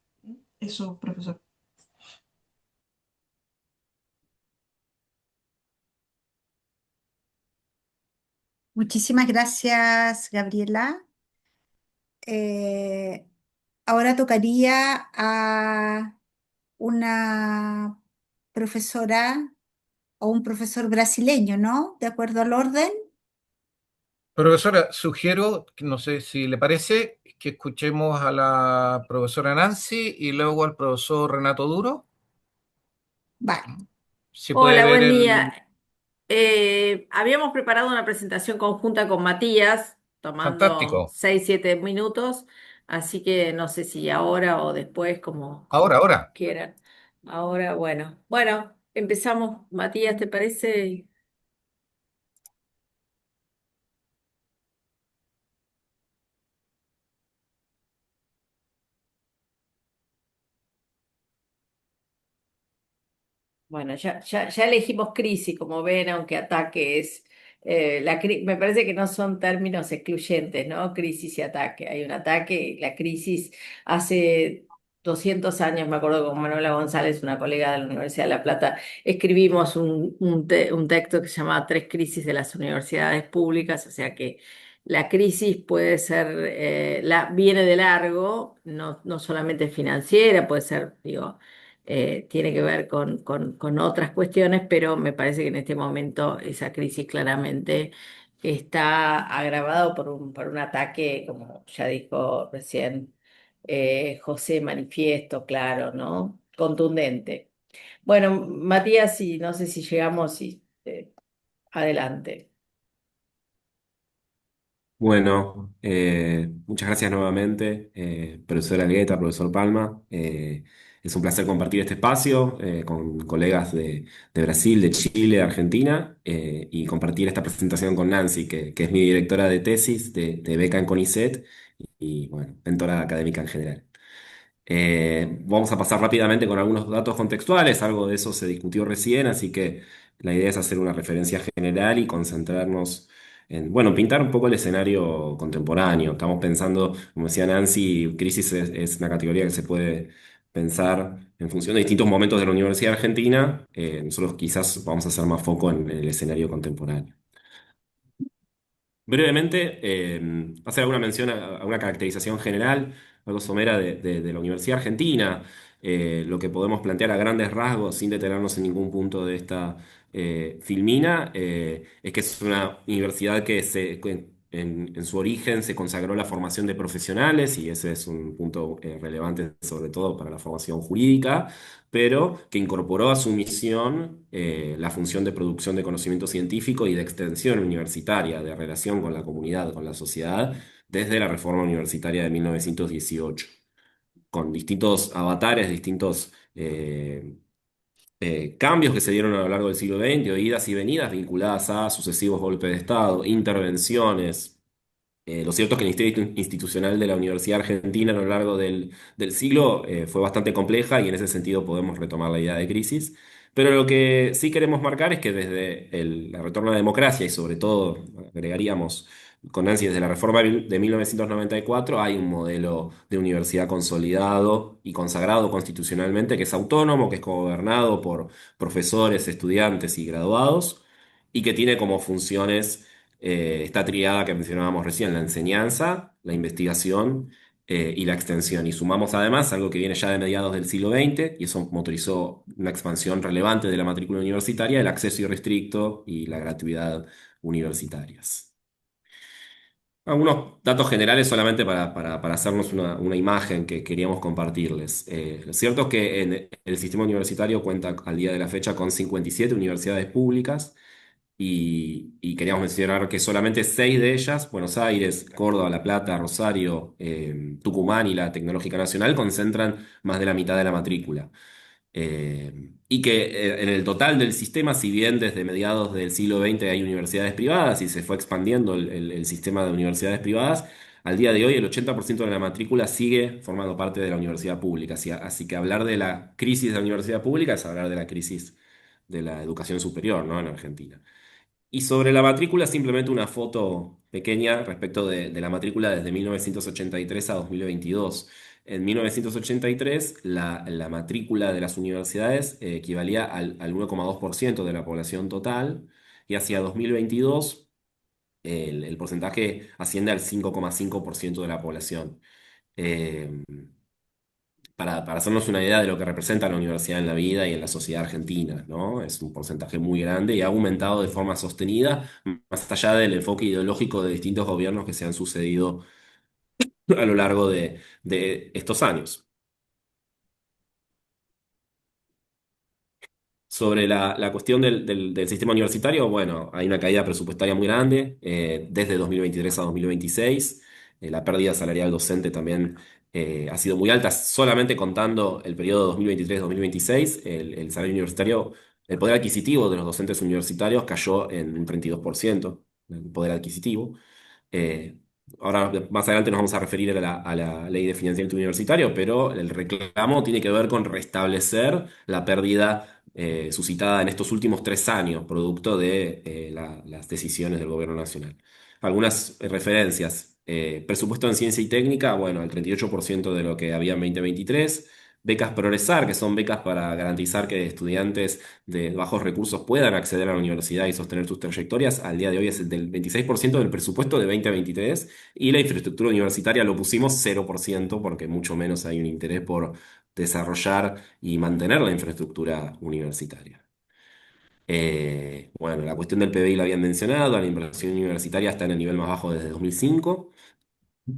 Eso, profesor. Muchísimas gracias, Gabriela. Eh, Ahora tocaría a una profesora o un profesor brasileño, ¿no? De acuerdo al orden. Profesora, sugiero, que no sé si le parece, que escuchemos a la profesora Nancy y luego al profesor Renato Duro. Vale. Si puede Hola, ver buen el... día. Habíamos preparado una presentación conjunta con Matías, tomando Fantástico. 6, 7 minutos, así que no sé si ahora o después, Ahora, como ahora. quieran. Ahora, bueno. Bueno, empezamos. Matías, ¿te parece? Bueno, ya elegimos crisis, como ven, aunque ataque es, me parece que no son términos excluyentes, ¿no? Crisis y ataque. Hay un ataque, la crisis hace 200 años, me acuerdo con Manuela González, una colega de la Universidad de La Plata, escribimos un texto que se llamaba Tres crisis de las universidades públicas, o sea que la crisis puede ser, viene de largo, no solamente financiera, puede ser, digo, tiene que ver con otras cuestiones, pero me parece que en este momento esa crisis claramente está agravado por un ataque, como ya dijo recién José, manifiesto, claro, ¿no? Contundente. Bueno, Matías, y no sé si llegamos adelante. Bueno, muchas gracias nuevamente, profesor Algueta, profesor Palma. Es un placer compartir este espacio con colegas de Brasil, de Chile, de Argentina, y compartir esta presentación con Nancy, que es mi directora de tesis de beca en CONICET y, bueno, mentora académica en general. Vamos a pasar rápidamente con algunos datos contextuales, algo de eso se discutió recién, así que la idea es hacer una referencia general y concentrarnos en, bueno, pintar un poco el escenario contemporáneo. Estamos pensando, como decía Nancy, crisis es una categoría que se puede pensar en función de distintos momentos de la Universidad Argentina. Nosotros quizás vamos a hacer más foco en el escenario contemporáneo. Brevemente, hacer alguna mención a una caracterización general, algo somera de la Universidad Argentina, lo que podemos plantear a grandes rasgos, sin detenernos en ningún punto de esta filmina, es que es una universidad que en su origen se consagró la formación de profesionales, y ese es un punto relevante sobre todo para la formación jurídica, pero que incorporó a su misión la función de producción de conocimiento científico y de extensión universitaria, de relación con la comunidad, con la sociedad, desde la reforma universitaria de 1918, con distintos avatares, distintos cambios que se dieron a lo largo del siglo XX, o idas y venidas vinculadas a sucesivos golpes de Estado, intervenciones. Lo cierto es que la historia institucional de la Universidad Argentina a lo largo del siglo fue bastante compleja, y en ese sentido podemos retomar la idea de crisis. Pero lo que sí queremos marcar es que desde la retorno a la democracia, y sobre todo, agregaríamos con Nancy, desde la reforma de 1994, hay un modelo de universidad consolidado y consagrado constitucionalmente, que es autónomo, que es gobernado por profesores, estudiantes y graduados, y que tiene como funciones esta triada que mencionábamos recién: la enseñanza, la investigación y la extensión. Y sumamos además algo que viene ya de mediados del siglo XX, y eso motorizó una expansión relevante de la matrícula universitaria: el acceso irrestricto y la gratuidad universitarias. Algunos datos generales solamente para hacernos una imagen que queríamos compartirles. Lo cierto es que el sistema universitario cuenta al día de la fecha con 57 universidades públicas, y queríamos mencionar que solamente 6 de ellas, Buenos Aires, Córdoba, La Plata, Rosario, Tucumán y la Tecnológica Nacional, concentran más de la mitad de la matrícula. Y que en el total del sistema, si bien desde mediados del siglo XX hay universidades privadas y se fue expandiendo el sistema de universidades privadas, al día de hoy el 80% de la matrícula sigue formando parte de la universidad pública. Así que hablar de la crisis de la universidad pública es hablar de la crisis de la educación superior, ¿no? En Argentina. Y sobre la matrícula, simplemente una foto pequeña respecto de la matrícula desde 1983 a 2022. En 1983, la matrícula de las universidades equivalía al 1,2% de la población total, y hacia 2022 el porcentaje asciende al 5,5% de la población. Eh, para hacernos una idea de lo que representa la universidad en la vida y en la sociedad argentina, ¿no? Es un porcentaje muy grande y ha aumentado de forma sostenida, más allá del enfoque ideológico de distintos gobiernos que se han sucedido a lo largo de estos años. Sobre la cuestión del sistema universitario, bueno, hay una caída presupuestaria muy grande desde 2023 a 2026. La pérdida salarial docente también ha sido muy alta. Solamente contando el periodo 2023-2026, el salario universitario, el poder adquisitivo de los docentes universitarios cayó en un 32%, el poder adquisitivo. Eh, Ahora, más adelante nos vamos a referir a la ley de financiamiento universitario, pero el reclamo tiene que ver con restablecer la pérdida suscitada en estos últimos 3 años, producto de las decisiones del gobierno nacional. Algunas referencias. Presupuesto en ciencia y técnica, bueno, el 38% de lo que había en 2023. Becas Progresar, que son becas para garantizar que estudiantes de bajos recursos puedan acceder a la universidad y sostener sus trayectorias, al día de hoy es el del 26% del presupuesto de 2023, y la infraestructura universitaria lo pusimos 0% porque mucho menos hay un interés por desarrollar y mantener la infraestructura universitaria. Bueno, la cuestión del PBI la habían mencionado, la inversión universitaria está en el nivel más bajo desde 2005.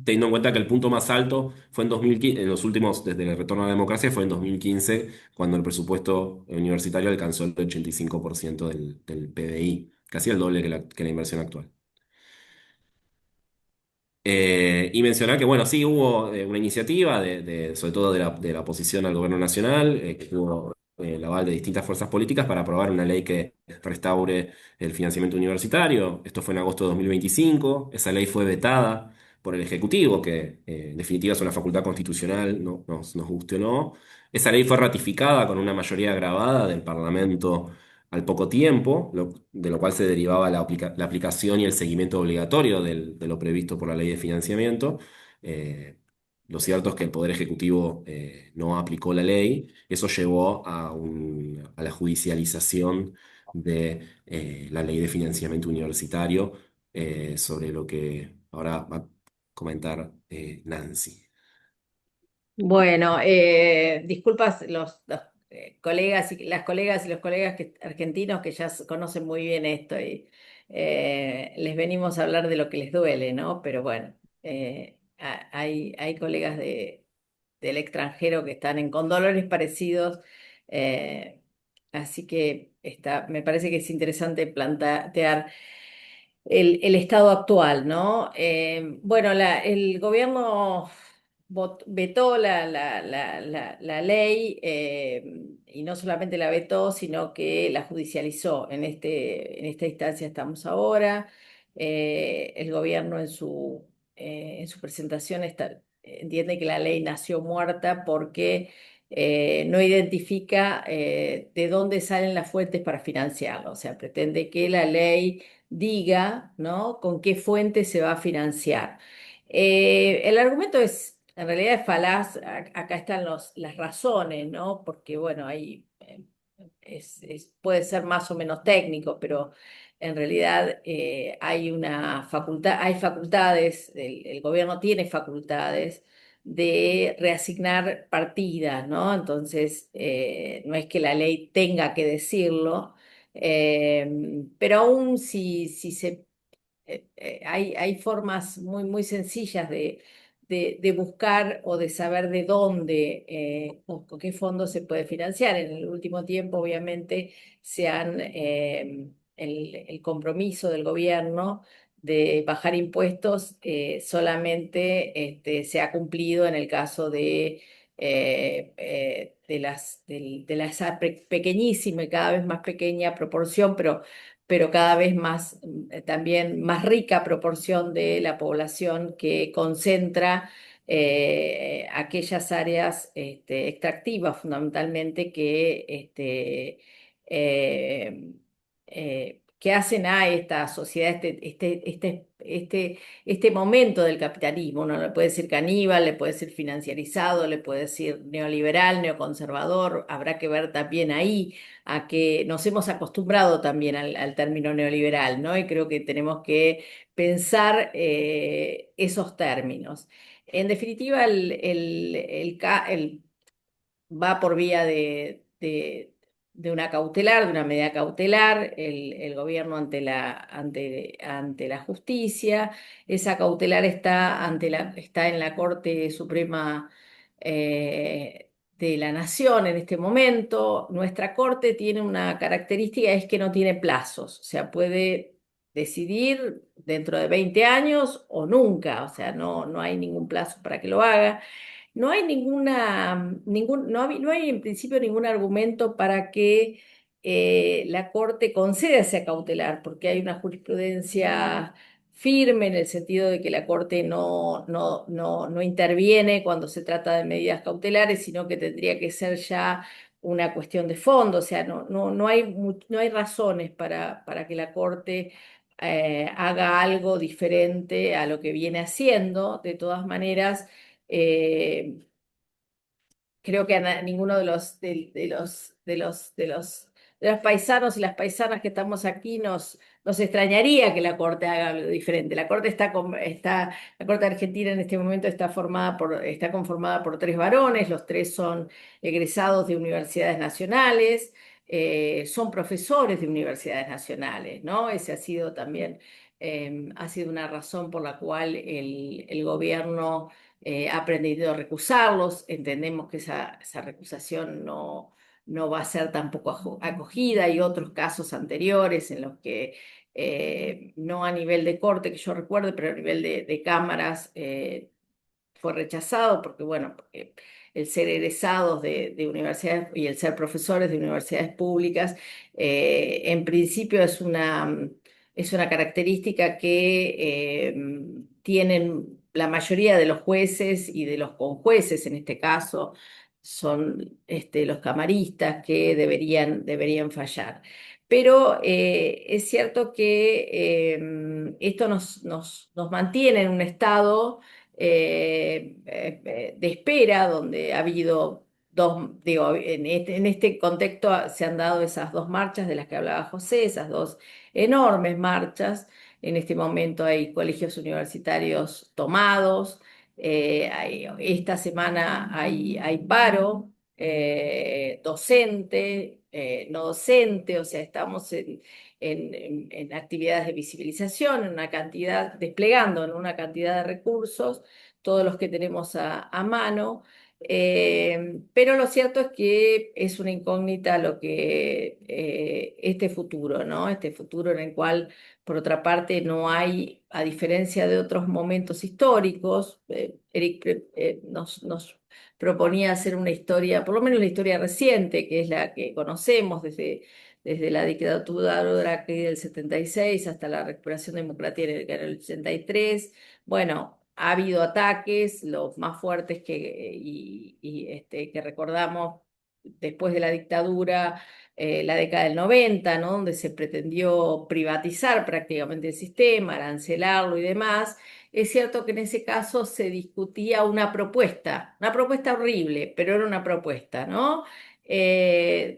Teniendo en cuenta que el punto más alto fue en 2015, en los últimos, desde el retorno a la democracia, fue en 2015, cuando el presupuesto universitario alcanzó el 85% del PBI, casi el doble que la inversión actual. Y mencionar que, bueno, sí hubo una iniciativa, sobre todo de la oposición al gobierno nacional, que hubo el aval de distintas fuerzas políticas para aprobar una ley que restaure el financiamiento universitario. Esto fue en agosto de 2025. Esa ley fue vetada por el Ejecutivo, que en definitiva es una facultad constitucional, no, nos guste o no. Esa ley fue ratificada con una mayoría agravada del Parlamento al poco tiempo, de lo cual se derivaba la aplicación y el seguimiento obligatorio de lo previsto por la ley de financiamiento. Eh, lo cierto es que el Poder Ejecutivo no aplicó la ley. Eso llevó a la judicialización de la ley de financiamiento universitario, sobre lo que ahora va a comentar Nancy. Bueno, disculpas los colegas y las colegas y los colegas argentinos que ya conocen muy bien esto y les venimos a hablar de lo que les duele, ¿no? Pero bueno, hay colegas del extranjero que están con dolores parecidos, eh, así que me parece que es interesante plantear el estado actual, ¿no? Bueno, el gobierno vetó la ley, y no solamente la vetó, sino que la judicializó. En esta instancia estamos ahora. El gobierno en su presentación entiende que la ley nació muerta porque no identifica de dónde salen las fuentes para financiarlo. O sea, pretende que la ley diga, ¿no?, con qué fuente se va a financiar. El argumento en realidad es falaz. Acá están las razones, ¿no? Porque, bueno, puede ser más o menos técnico, pero en realidad hay facultades, el gobierno tiene facultades de reasignar partidas, ¿no? Entonces, no es que la ley tenga que decirlo, pero aún si hay formas muy, muy sencillas de buscar o de saber de dónde o con qué fondo se puede financiar. En el último tiempo, obviamente, el compromiso del gobierno de bajar impuestos solamente se ha cumplido en el caso de la esa pequeñísima y cada vez más pequeña proporción, pero cada vez más, también más rica proporción de la población que concentra aquellas áreas extractivas fundamentalmente que eh, que hacen a esta sociedad, este momento del capitalismo. Uno le puede decir caníbal, le puede decir financiarizado, le puede decir neoliberal, neoconservador. Habrá que ver también ahí a que nos hemos acostumbrado también al término neoliberal, ¿no? Y creo que tenemos que pensar esos términos. En definitiva, va por vía de una cautelar, de una medida cautelar, el gobierno ante la justicia. Esa cautelar está en la Corte Suprema de la Nación en este momento. Nuestra Corte tiene una característica, es que no tiene plazos, o sea, puede decidir dentro de 20 años o nunca, o sea, no hay ningún plazo para que lo haga. No hay no hay en principio ningún argumento para que la Corte conceda ese cautelar, porque hay una jurisprudencia firme en el sentido de que la Corte no interviene cuando se trata de medidas cautelares, sino que tendría que ser ya una cuestión de fondo. O sea, no hay razones para que la Corte haga algo diferente a lo que viene haciendo. De todas maneras, eh, creo que ninguno de los paisanos y las paisanas que estamos aquí nos extrañaría que la Corte haga algo diferente. La Corte Argentina en este momento está conformada por tres varones. Los tres son egresados de universidades nacionales, son profesores de universidades nacionales, ¿no? Ese ha sido también, ha sido una razón por la cual el gobierno ha aprendido a recusarlos. Entendemos que esa recusación no va a ser tampoco acogida. Hay otros casos anteriores en los que, no a nivel de corte que yo recuerde, pero a nivel de cámaras, fue rechazado porque, bueno, porque el ser egresados de universidades y el ser profesores de universidades públicas, en principio es una característica que tienen la mayoría de los jueces y de los conjueces, en este caso, son los camaristas que deberían fallar. Pero es cierto que esto nos mantiene en un estado de espera, donde ha habido digo, en este contexto se han dado esas dos marchas de las que hablaba José, esas dos enormes marchas. En este momento hay colegios universitarios tomados. Esta semana hay paro docente, no docente. O sea, estamos en actividades de visibilización, desplegando en una cantidad de recursos, todos los que tenemos a mano. Pero lo cierto es que es una incógnita lo que este futuro, ¿no? Este futuro en el cual, por otra parte, no hay, a diferencia de otros momentos históricos. Eric nos proponía hacer una historia, por lo menos la historia reciente, que es la que conocemos desde la dictadura del 76 hasta la recuperación democrática en el 83. Bueno, ha habido ataques, los más fuertes que recordamos después de la dictadura, la década del 90, ¿no? Donde se pretendió privatizar prácticamente el sistema, arancelarlo y demás. Es cierto que en ese caso se discutía una propuesta horrible, pero era una propuesta, ¿no?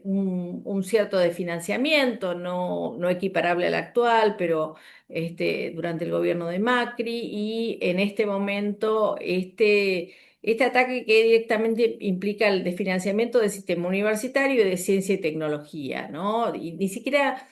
Un cierto de financiamiento, no equiparable al actual, pero durante el gobierno de Macri. Y en este momento, este ataque que directamente implica el desfinanciamiento del sistema universitario y de ciencia y tecnología, ¿no? Y ni siquiera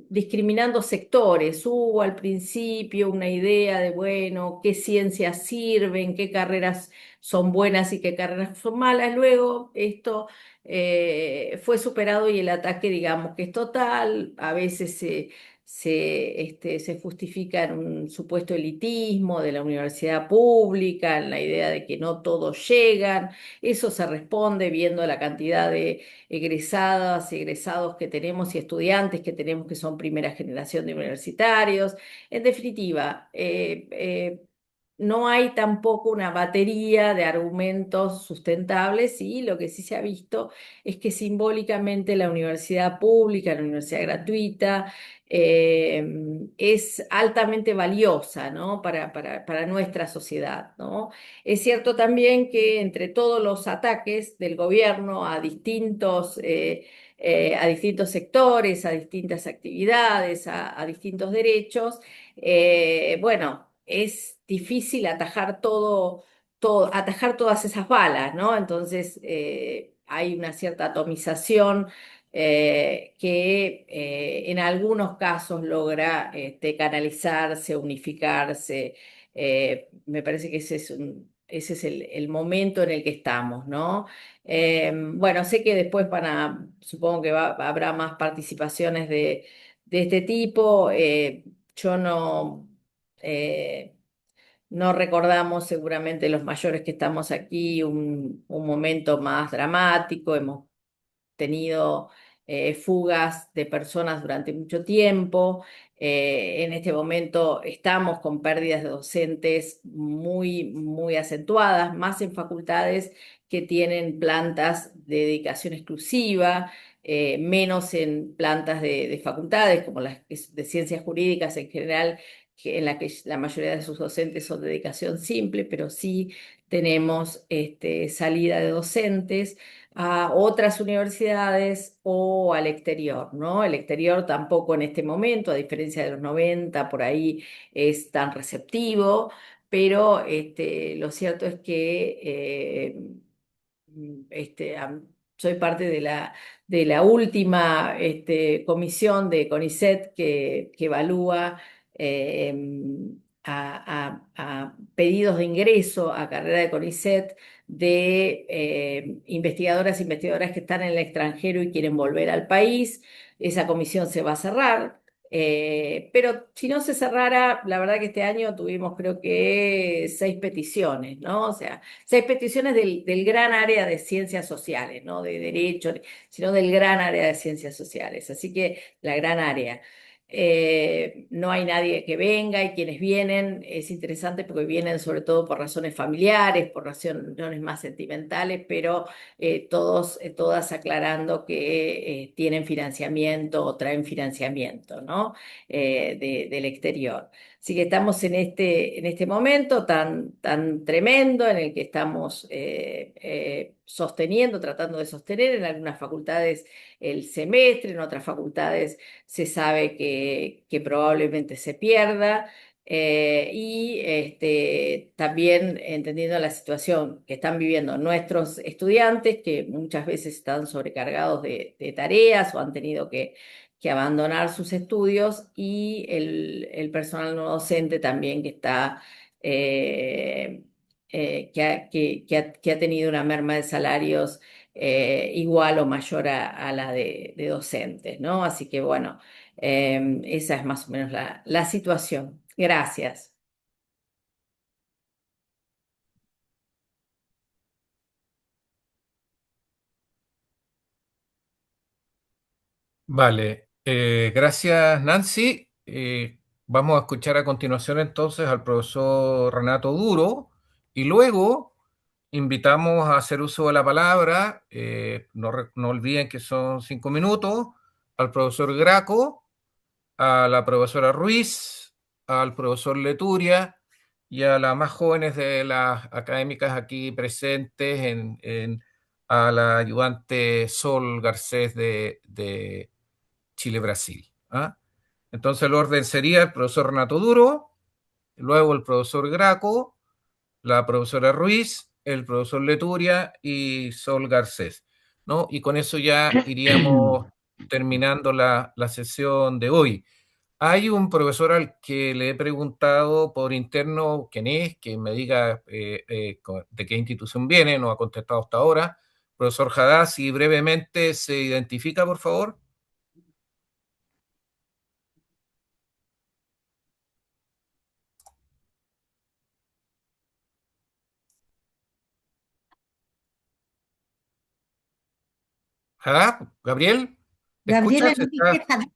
discriminando sectores. Hubo al principio una idea de, bueno, qué ciencias sirven, qué carreras son buenas y qué carreras son malas. Luego esto fue superado y el ataque, digamos, que es total. A veces se justifica en un supuesto elitismo de la universidad pública, en la idea de que no todos llegan. Eso se responde viendo la cantidad de egresadas, egresados que tenemos y estudiantes que tenemos que son primera generación de universitarios. En definitiva, no hay tampoco una batería de argumentos sustentables y lo que sí se ha visto es que simbólicamente la universidad pública, la universidad gratuita, es altamente valiosa, ¿no? para nuestra sociedad, ¿no? Es cierto también que entre todos los ataques del gobierno a distintos sectores, a distintas actividades, a distintos derechos, bueno, es difícil atajar todas esas balas, ¿no? Entonces, hay una cierta atomización que en algunos casos logra canalizarse, unificarse. Me parece que ese es el momento en el que estamos, ¿no? Bueno, sé que después supongo que habrá más participaciones de este tipo. Yo eh, no recordamos seguramente los mayores que estamos aquí un momento más dramático. Hemos tenido fugas de personas durante mucho tiempo. En este momento estamos con pérdidas de docentes muy, muy acentuadas, más en facultades que tienen plantas de dedicación exclusiva, menos en plantas de facultades como las de ciencias jurídicas en general, en la que la mayoría de sus docentes son de dedicación simple, pero sí tenemos salida de docentes a otras universidades o al exterior, ¿no? El exterior tampoco en este momento, a diferencia de los 90, por ahí es tan receptivo, pero lo cierto es que soy parte de la última comisión de CONICET que evalúa eh, a pedidos de ingreso a carrera de CONICET de investigadoras e investigadoras que están en el extranjero y quieren volver al país. Esa comisión se va a cerrar. Pero si no se cerrara, la verdad que este año tuvimos creo que 6 peticiones, ¿no? O sea, 6 peticiones del gran área de ciencias sociales, no de derecho, sino del gran área de ciencias sociales. Así que la gran área. No hay nadie que venga y quienes vienen es interesante porque vienen sobre todo por razones familiares, por razones más sentimentales, pero todas aclarando que tienen financiamiento o traen financiamiento, ¿no? Del exterior. Así que estamos en este momento tan tremendo en el que estamos sosteniendo, tratando de sostener en algunas facultades el semestre, en otras facultades se sabe que probablemente se pierda. Y también entendiendo la situación que están viviendo nuestros estudiantes, que muchas veces están sobrecargados de tareas o han tenido que abandonar sus estudios, y el personal no docente también que está, que ha tenido una merma de salarios igual o mayor a la de docentes, ¿no? Así que bueno, esa es más o menos la situación. Gracias. Vale, gracias Nancy. Vamos a escuchar a continuación entonces al profesor Renato Duro y luego invitamos a hacer uso de la palabra, no olviden que son 5 minutos, al profesor Graco, a la profesora Ruiz, al profesor Leturia y a las más jóvenes de las académicas aquí presentes, a la ayudante Sol Garcés de Chile-Brasil. ¿Ah? Entonces el orden sería el profesor Renato Duro, luego el profesor Graco, la profesora Ruiz, el profesor Leturia y Sol Garcés, ¿no? Y con eso ya iríamos terminando la sesión de hoy. Hay un profesor al que le he preguntado por interno quién es, que me diga de qué institución viene, no ha contestado hasta ahora. Profesor Haddad, si brevemente se identifica, por favor. Haddad, Gabriel, Gabriel ¿escuchas? Enrique Haddad,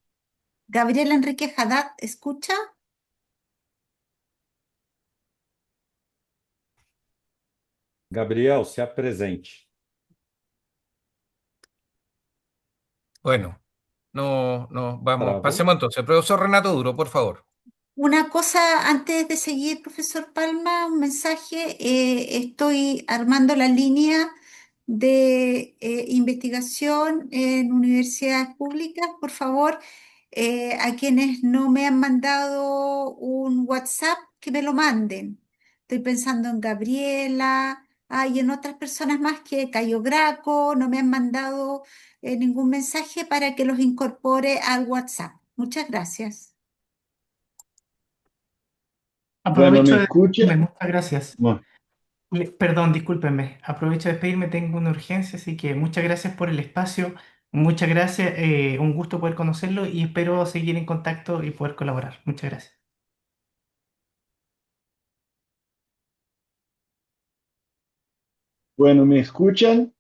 Gabriel Enrique Haddad, ¿escucha? Gabriel, se apresente. Bueno, no, vamos, Travou? pasemos entonces. Profesor Renato Duro, por favor. Una cosa antes de seguir, profesor Palma, un mensaje. Estoy armando la línea de investigación en universidades públicas. Por favor, a quienes no me han mandado un WhatsApp, que me lo manden. Estoy pensando en Gabriela, y en otras personas más que Cayo Graco, no me han mandado ningún mensaje para que los incorpore al WhatsApp. Muchas gracias. Bueno, ¿me Aprovecho de escucha? despedirme, muchas gracias. Bueno, Perdón, discúlpenme. Aprovecho de despedirme, tengo una urgencia, así que muchas gracias por el espacio. Muchas gracias, un gusto poder conocerlo y espero seguir en contacto y poder colaborar. Muchas gracias. bueno, ¿me escuchan?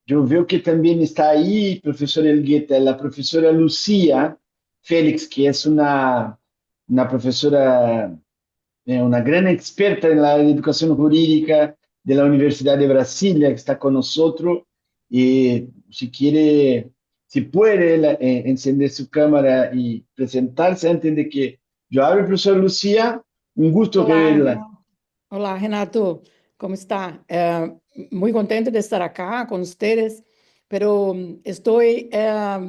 Yo veo que también está ahí, profesor Elgueta, la profesora Lucía Félix, que es una profesora, una gran experta en la educación jurídica de la Universidad de Brasilia, que está con nosotros. Y si quiere, si puede, encender su cámara y presentarse antes de que yo hable, profesor Lucía, un gusto Olá, verla. olá, Renato, ¿cómo está? Muy contento de estar acá con ustedes, pero estoy,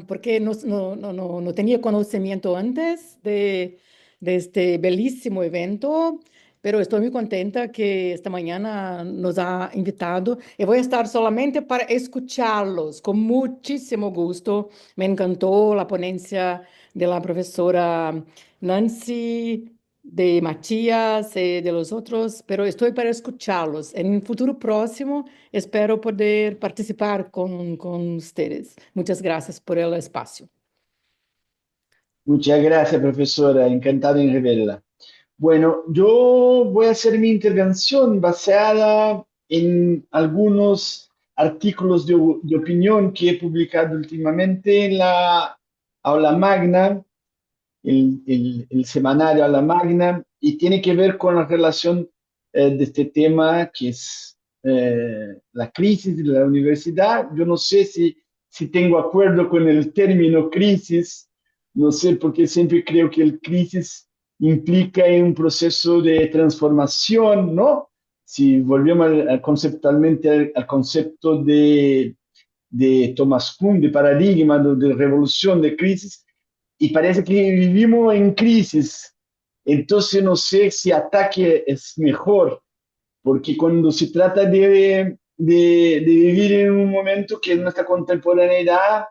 porque no tenía conocimiento antes de este bellísimo evento, pero estoy muy contenta que esta mañana nos ha invitado y voy a estar solamente para escucharlos con muchísimo gusto. Me encantó la ponencia de la profesora Nancy, de Matías, de los otros, pero estoy para escucharlos. En un futuro próximo espero poder participar con ustedes. Muchas gracias por el espacio. Muchas gracias, profesora. Encantado en reverla. Bueno, yo voy a hacer mi intervención basada en algunos artículos de opinión que he publicado últimamente en la Aula Magna, el semanario Aula Magna, y tiene que ver con la relación de este tema que es la crisis de la universidad. Yo no sé si tengo acuerdo con el término crisis, no sé, porque siempre creo que el crisis implica un proceso de transformación, ¿no? Si volvemos conceptualmente al concepto de Thomas Kuhn, de paradigma, de revolución, de crisis, y parece que vivimos en crisis. Entonces no sé si ataque es mejor, porque cuando se trata de vivir en un momento que es nuestra contemporaneidad,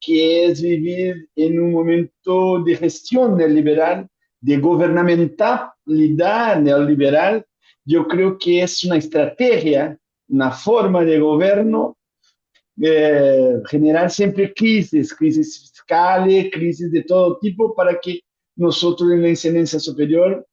que es vivir en un momento de gestión neoliberal, de gobernamentalidad neoliberal, yo creo que es una estrategia, una forma de gobierno, generar siempre crisis fiscales, crisis de todo tipo, para que nosotros en la enseñanza superior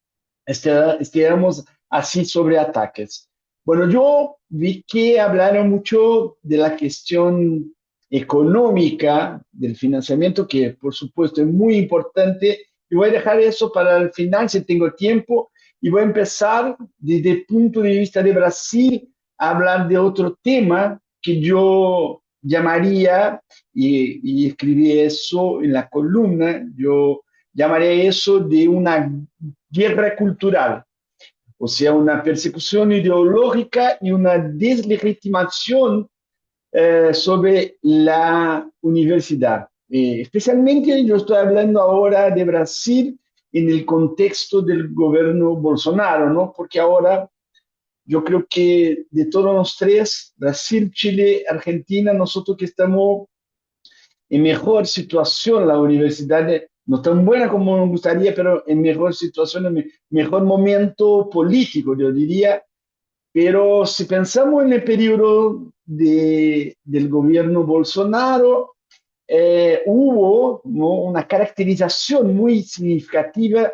estemos así sobre ataques. Bueno, yo vi que hablaron mucho de la cuestión económica, del financiamiento, que por supuesto es muy importante, y voy a dejar eso para el final si tengo tiempo, y voy a empezar desde el punto de vista de Brasil a hablar de otro tema que yo llamaría, y escribí eso en la columna, yo llamaría eso de una guerra cultural, o sea, una persecución ideológica y una deslegitimación sobre la universidad. Especialmente yo estoy hablando ahora de Brasil en el contexto del gobierno Bolsonaro, ¿no? Porque ahora yo creo que de todos los tres, Brasil, Chile, Argentina, nosotros que estamos en mejor situación, la universidad no tan buena como nos gustaría, pero en mejor situación, en mejor momento político, yo diría. Pero si pensamos en el periodo del gobierno Bolsonaro, hubo, ¿no?, una caracterización muy significativa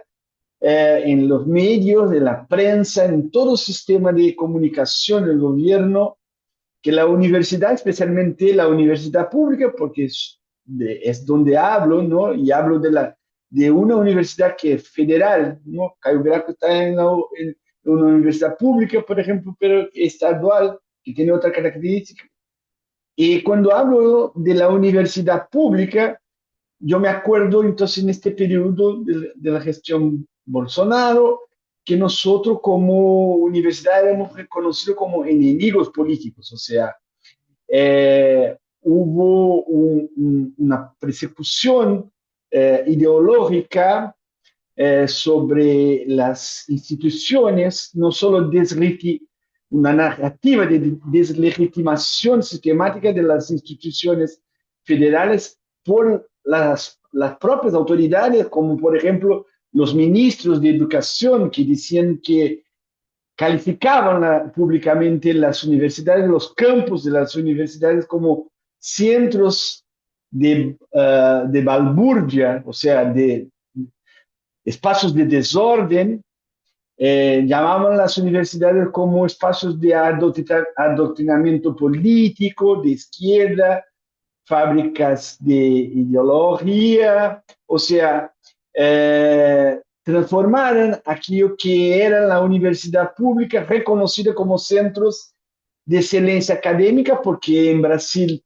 en los medios, en la prensa, en todo el sistema de comunicación del gobierno, que la universidad, especialmente la universidad pública, porque es donde hablo, ¿no? Y hablo de una universidad que es federal, ¿no? Cayo Graco está en una universidad pública, por ejemplo, pero estadual, que tiene otra característica. Y cuando hablo de la universidad pública, yo me acuerdo entonces en este periodo de la gestión Bolsonaro, que nosotros como universidad hemos reconocido como enemigos políticos, o sea, hubo una persecución ideológica sobre las instituciones, no solo una narrativa de deslegitimación sistemática de las instituciones federales por las propias autoridades, como por ejemplo los ministros de educación que decían que calificaban públicamente las universidades, los campus de las universidades como centros de balburdia, o sea, de espacios de desorden. Llamaban las universidades como espacios de adoctrinamiento político, de izquierda, fábricas de ideología, o sea, transformaron aquello que era la universidad pública reconocida como centros de excelencia académica, porque en Brasil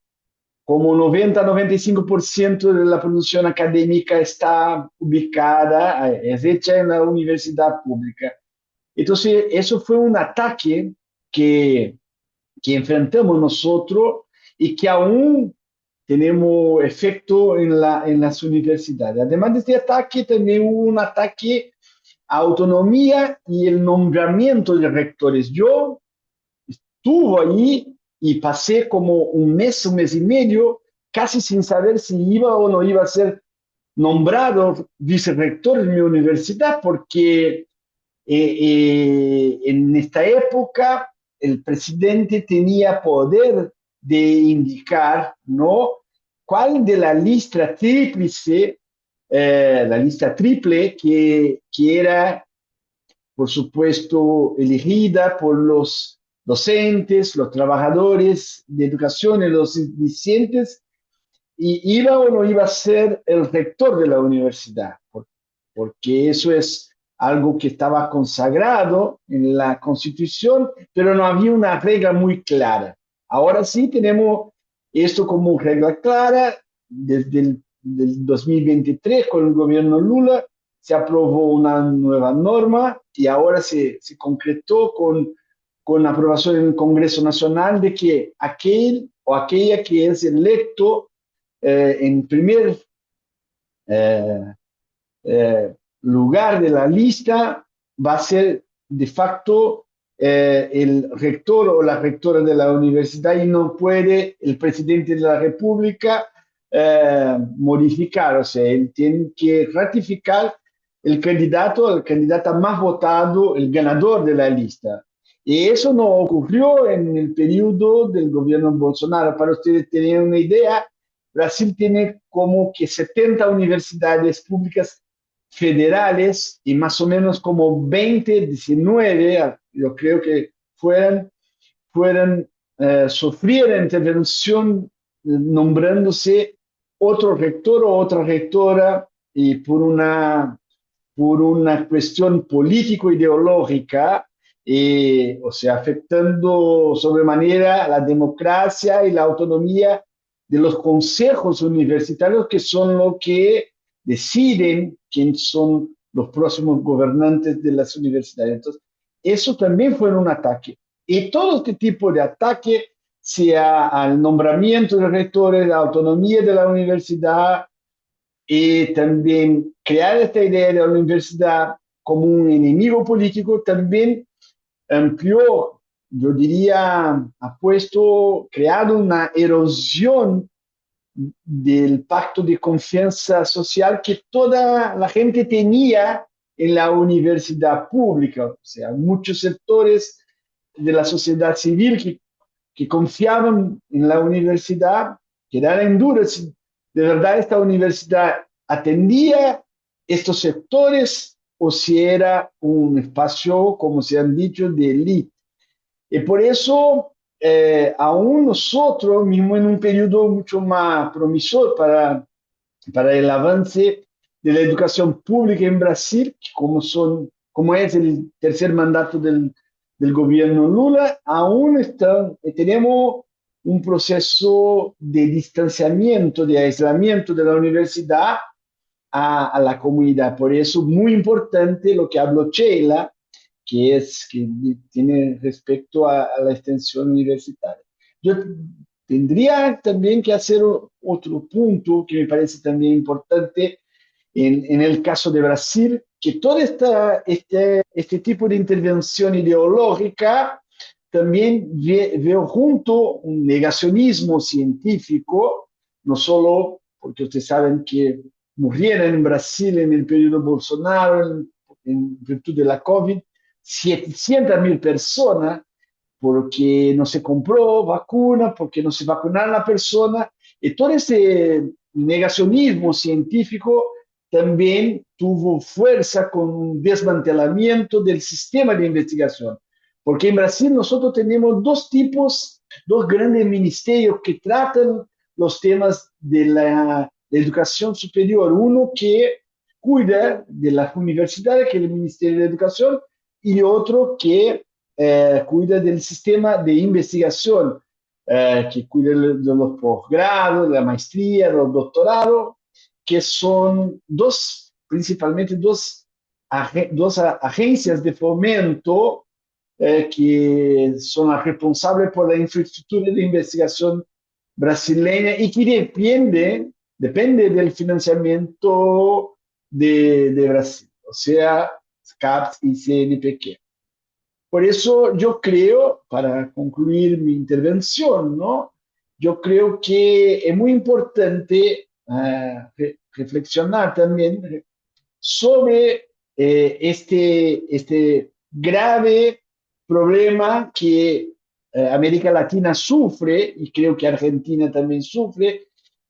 como 90-95% de la producción académica está ubicada, es hecha en la universidad pública. Entonces, eso fue un ataque que enfrentamos nosotros y que aún tenemos efecto en las universidades. Además de este ataque, también hubo un ataque a autonomía y el nombramiento de rectores. Yo estuve allí y pasé como un mes y medio, casi sin saber si iba o no iba a ser nombrado vicerrector en mi universidad, porque en esta época el presidente tenía poder de indicar, ¿no?, cuál de la lista tríplice, la lista triple que era, por supuesto, elegida por los docentes, los trabajadores de educación y los discentes, y iba o no iba a ser el rector de la universidad, porque eso es algo que estaba consagrado en la Constitución, pero no había una regla muy clara. Ahora sí tenemos esto como regla clara. Desde el 2023, con el gobierno Lula, se aprobó una nueva norma y ahora se concretó con la aprobación en el Congreso Nacional de que aquel o aquella que es electo en primer lugar de la lista va a ser de facto el rector o la rectora de la universidad, y no puede el presidente de la República modificar, o sea, él tiene que ratificar el candidato más votado, el ganador de la lista. Y eso no ocurrió en el periodo del gobierno Bolsonaro. Para ustedes tener una idea, Brasil tiene como que 70 universidades públicas federales y más o menos como 19, yo creo que sufrieron intervención nombrándose otro rector o otra rectora, y por una cuestión político-ideológica, o sea, afectando sobremanera la democracia y la autonomía de los consejos universitarios, que son los que deciden quiénes son los próximos gobernantes de las universidades. Entonces, eso también fue un ataque. Y todo este tipo de ataque, sea al nombramiento de rectores, la autonomía de la universidad, y también crear esta idea de la universidad como un enemigo político, también amplió, yo diría, creado una erosión del pacto de confianza social que toda la gente tenía en la universidad pública. O sea, muchos sectores de la sociedad civil que confiaban en la universidad quedaron en duda si de verdad esta universidad atendía estos sectores o si era un espacio, como se han dicho, de élite. Y por eso, aún nosotros, mismo en un periodo mucho más promisor para el avance de la educación pública en Brasil, como como es el tercer mandato del gobierno Lula, aún tenemos un proceso de distanciamiento, de aislamiento de la universidad a la comunidad. Por eso, muy importante lo que habló Sheila, que tiene respecto a la extensión universitaria. Yo tendría también que hacer otro punto que me parece también importante en el caso de Brasil, que todo este tipo de intervención ideológica también veo junto un negacionismo científico, no solo porque ustedes saben que murieron en Brasil en el periodo Bolsonaro, en virtud de la COVID, 700.000 personas porque no se compró vacuna, porque no se vacunaron a la persona, y todo ese negacionismo científico también tuvo fuerza con un desmantelamiento del sistema de investigación. Porque en Brasil nosotros tenemos dos grandes ministerios que tratan los temas de la educación superior. Uno que cuida de las universidades, que es el Ministerio de Educación, y otro que cuida del sistema de investigación, que cuida de los posgrados, de la maestría, de los doctorados, que son principalmente dos agencias de fomento que son las responsables por la infraestructura de investigación brasileña y que depende del financiamiento de Brasil, o sea, CAPES y CNPq. Por eso yo creo, para concluir mi intervención, ¿no? Yo creo que es muy importante reflexionar también sobre este grave problema que América Latina sufre, y creo que Argentina también sufre,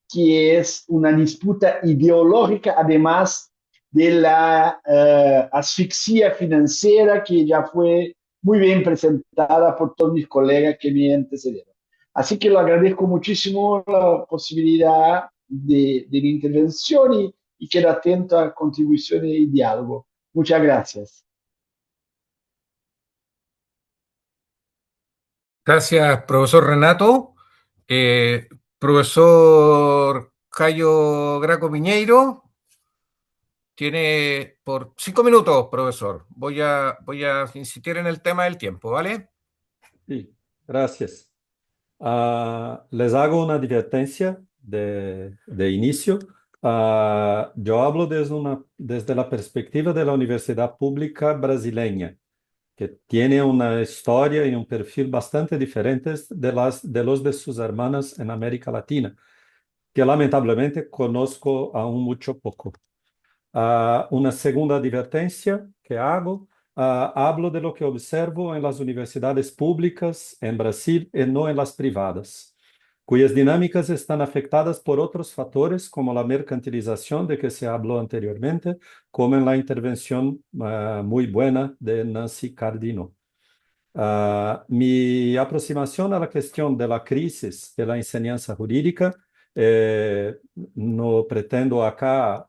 que es una disputa ideológica, además de la asfixia financiera que ya fue muy bien presentada por todos mis colegas que me antecedieron. Así que lo agradezco muchísimo la posibilidad de mi intervención y quedo atento a contribuciones y diálogo. Muchas gracias. Gracias, profesor Renato. Profesor Cayo Graco Piñeiro, tiene por 5 minutos, profesor. Voy a insistir en el tema del tiempo, ¿vale? Sí, gracias. Les hago una advertencia de inicio. Yo hablo desde la perspectiva de la universidad pública brasileña, que tiene una historia y un perfil bastante diferentes de los de sus hermanas en América Latina, que lamentablemente conozco aún mucho poco. Una segunda advertencia que hago, hablo de lo que observo en las universidades públicas en Brasil y no en las privadas, cuyas dinámicas están afectadas por otros factores como la mercantilización de que se habló anteriormente, como en la intervención muy buena de Nancy Cardino. Mi aproximación a la cuestión de la crisis de la enseñanza jurídica, no pretendo acá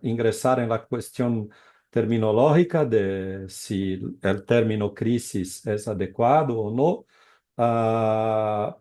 ingresar en la cuestión terminológica de si el término crisis es adecuado o no,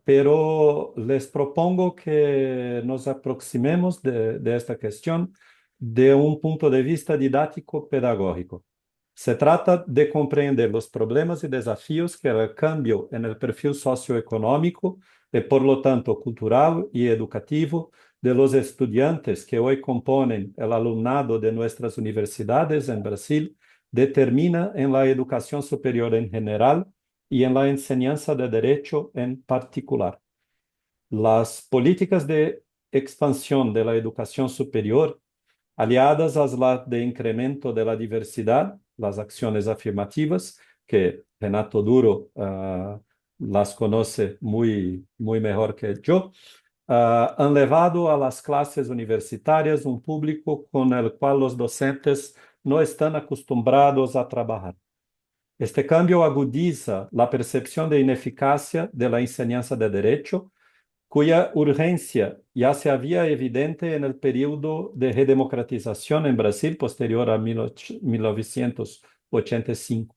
pero les propongo que nos aproximemos de esta cuestión de un punto de vista didáctico-pedagógico. Se trata de comprender los problemas y desafíos que el cambio en el perfil socioeconómico y por lo tanto cultural y educativo de los estudiantes que hoy componen el alumnado de nuestras universidades en Brasil determina en la educación superior en general y en la enseñanza de derecho en particular. Las políticas de expansión de la educación superior, aliadas a las de incremento de la diversidad, las acciones afirmativas, que Renato Duro las conoce muy mejor que yo, han llevado a las clases universitarias un público con el cual los docentes no están acostumbrados a trabajar. Este cambio agudiza la percepción de ineficacia de la enseñanza de derecho, cuya urgencia ya se había evidente en el periodo de redemocratización en Brasil posterior a 1990, 1985.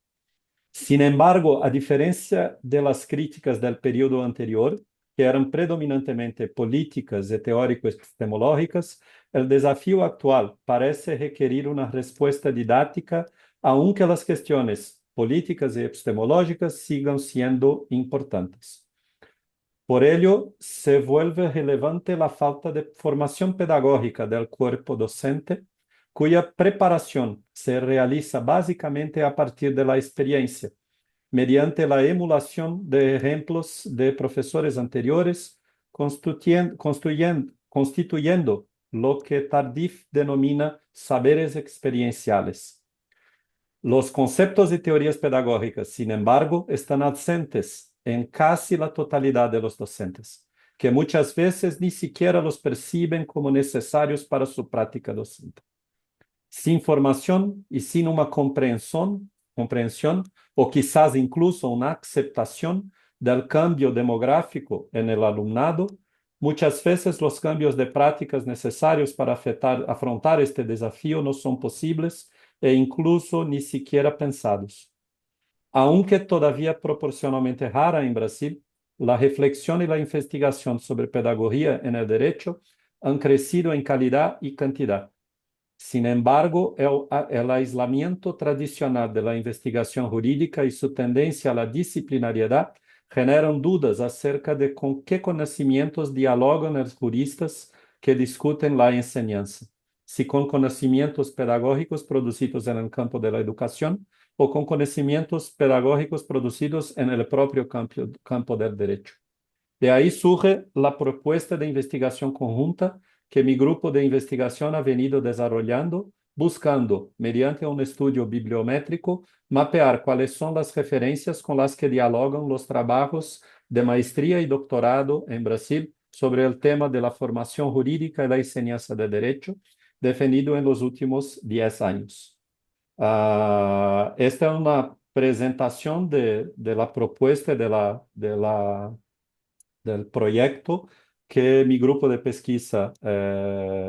Sin embargo, a diferencia de las críticas del periodo anterior, que eran predominantemente políticas y teórico-epistemológicas, el desafío actual parece requerir una respuesta didáctica, aunque las cuestiones políticas y epistemológicas sigan siendo importantes. Por ello, se vuelve relevante la falta de formación pedagógica del cuerpo docente, cuya preparación se realiza básicamente a partir de la experiencia, mediante la emulación de ejemplos de profesores anteriores, constituyendo lo que Tardif denomina saberes experienciales. Los conceptos y teorías pedagógicas, sin embargo, están ausentes en casi la totalidad de los docentes, que muchas veces ni siquiera los perciben como necesarios para su práctica docente. Sin formación y sin una comprensión o quizás incluso una aceptación del cambio demográfico en el alumnado, muchas veces los cambios de prácticas necesarios para afrontar este desafío no son posibles e incluso ni siquiera pensados. Aunque todavía proporcionalmente rara en Brasil, la reflexión y la investigación sobre pedagogía en el derecho han crecido en calidad y cantidad. Sin embargo, el aislamiento tradicional de la investigación jurídica y su tendencia a la disciplinariedad generan dudas acerca de con qué conocimientos dialogan los juristas que discuten la enseñanza, si con conocimientos pedagógicos producidos en el campo de la educación o con conocimientos pedagógicos producidos en el propio campo del derecho. De ahí surge la propuesta de investigación conjunta que mi grupo de investigación ha venido desarrollando, buscando, mediante un estudio bibliométrico, mapear cuáles son las referencias con las que dialogan los trabajos de maestría y doctorado en Brasil sobre el tema de la formación jurídica y la enseñanza de derecho, definido en los últimos 10 años. Esta es una presentación de la propuesta del proyecto que mi grupo de pesquisa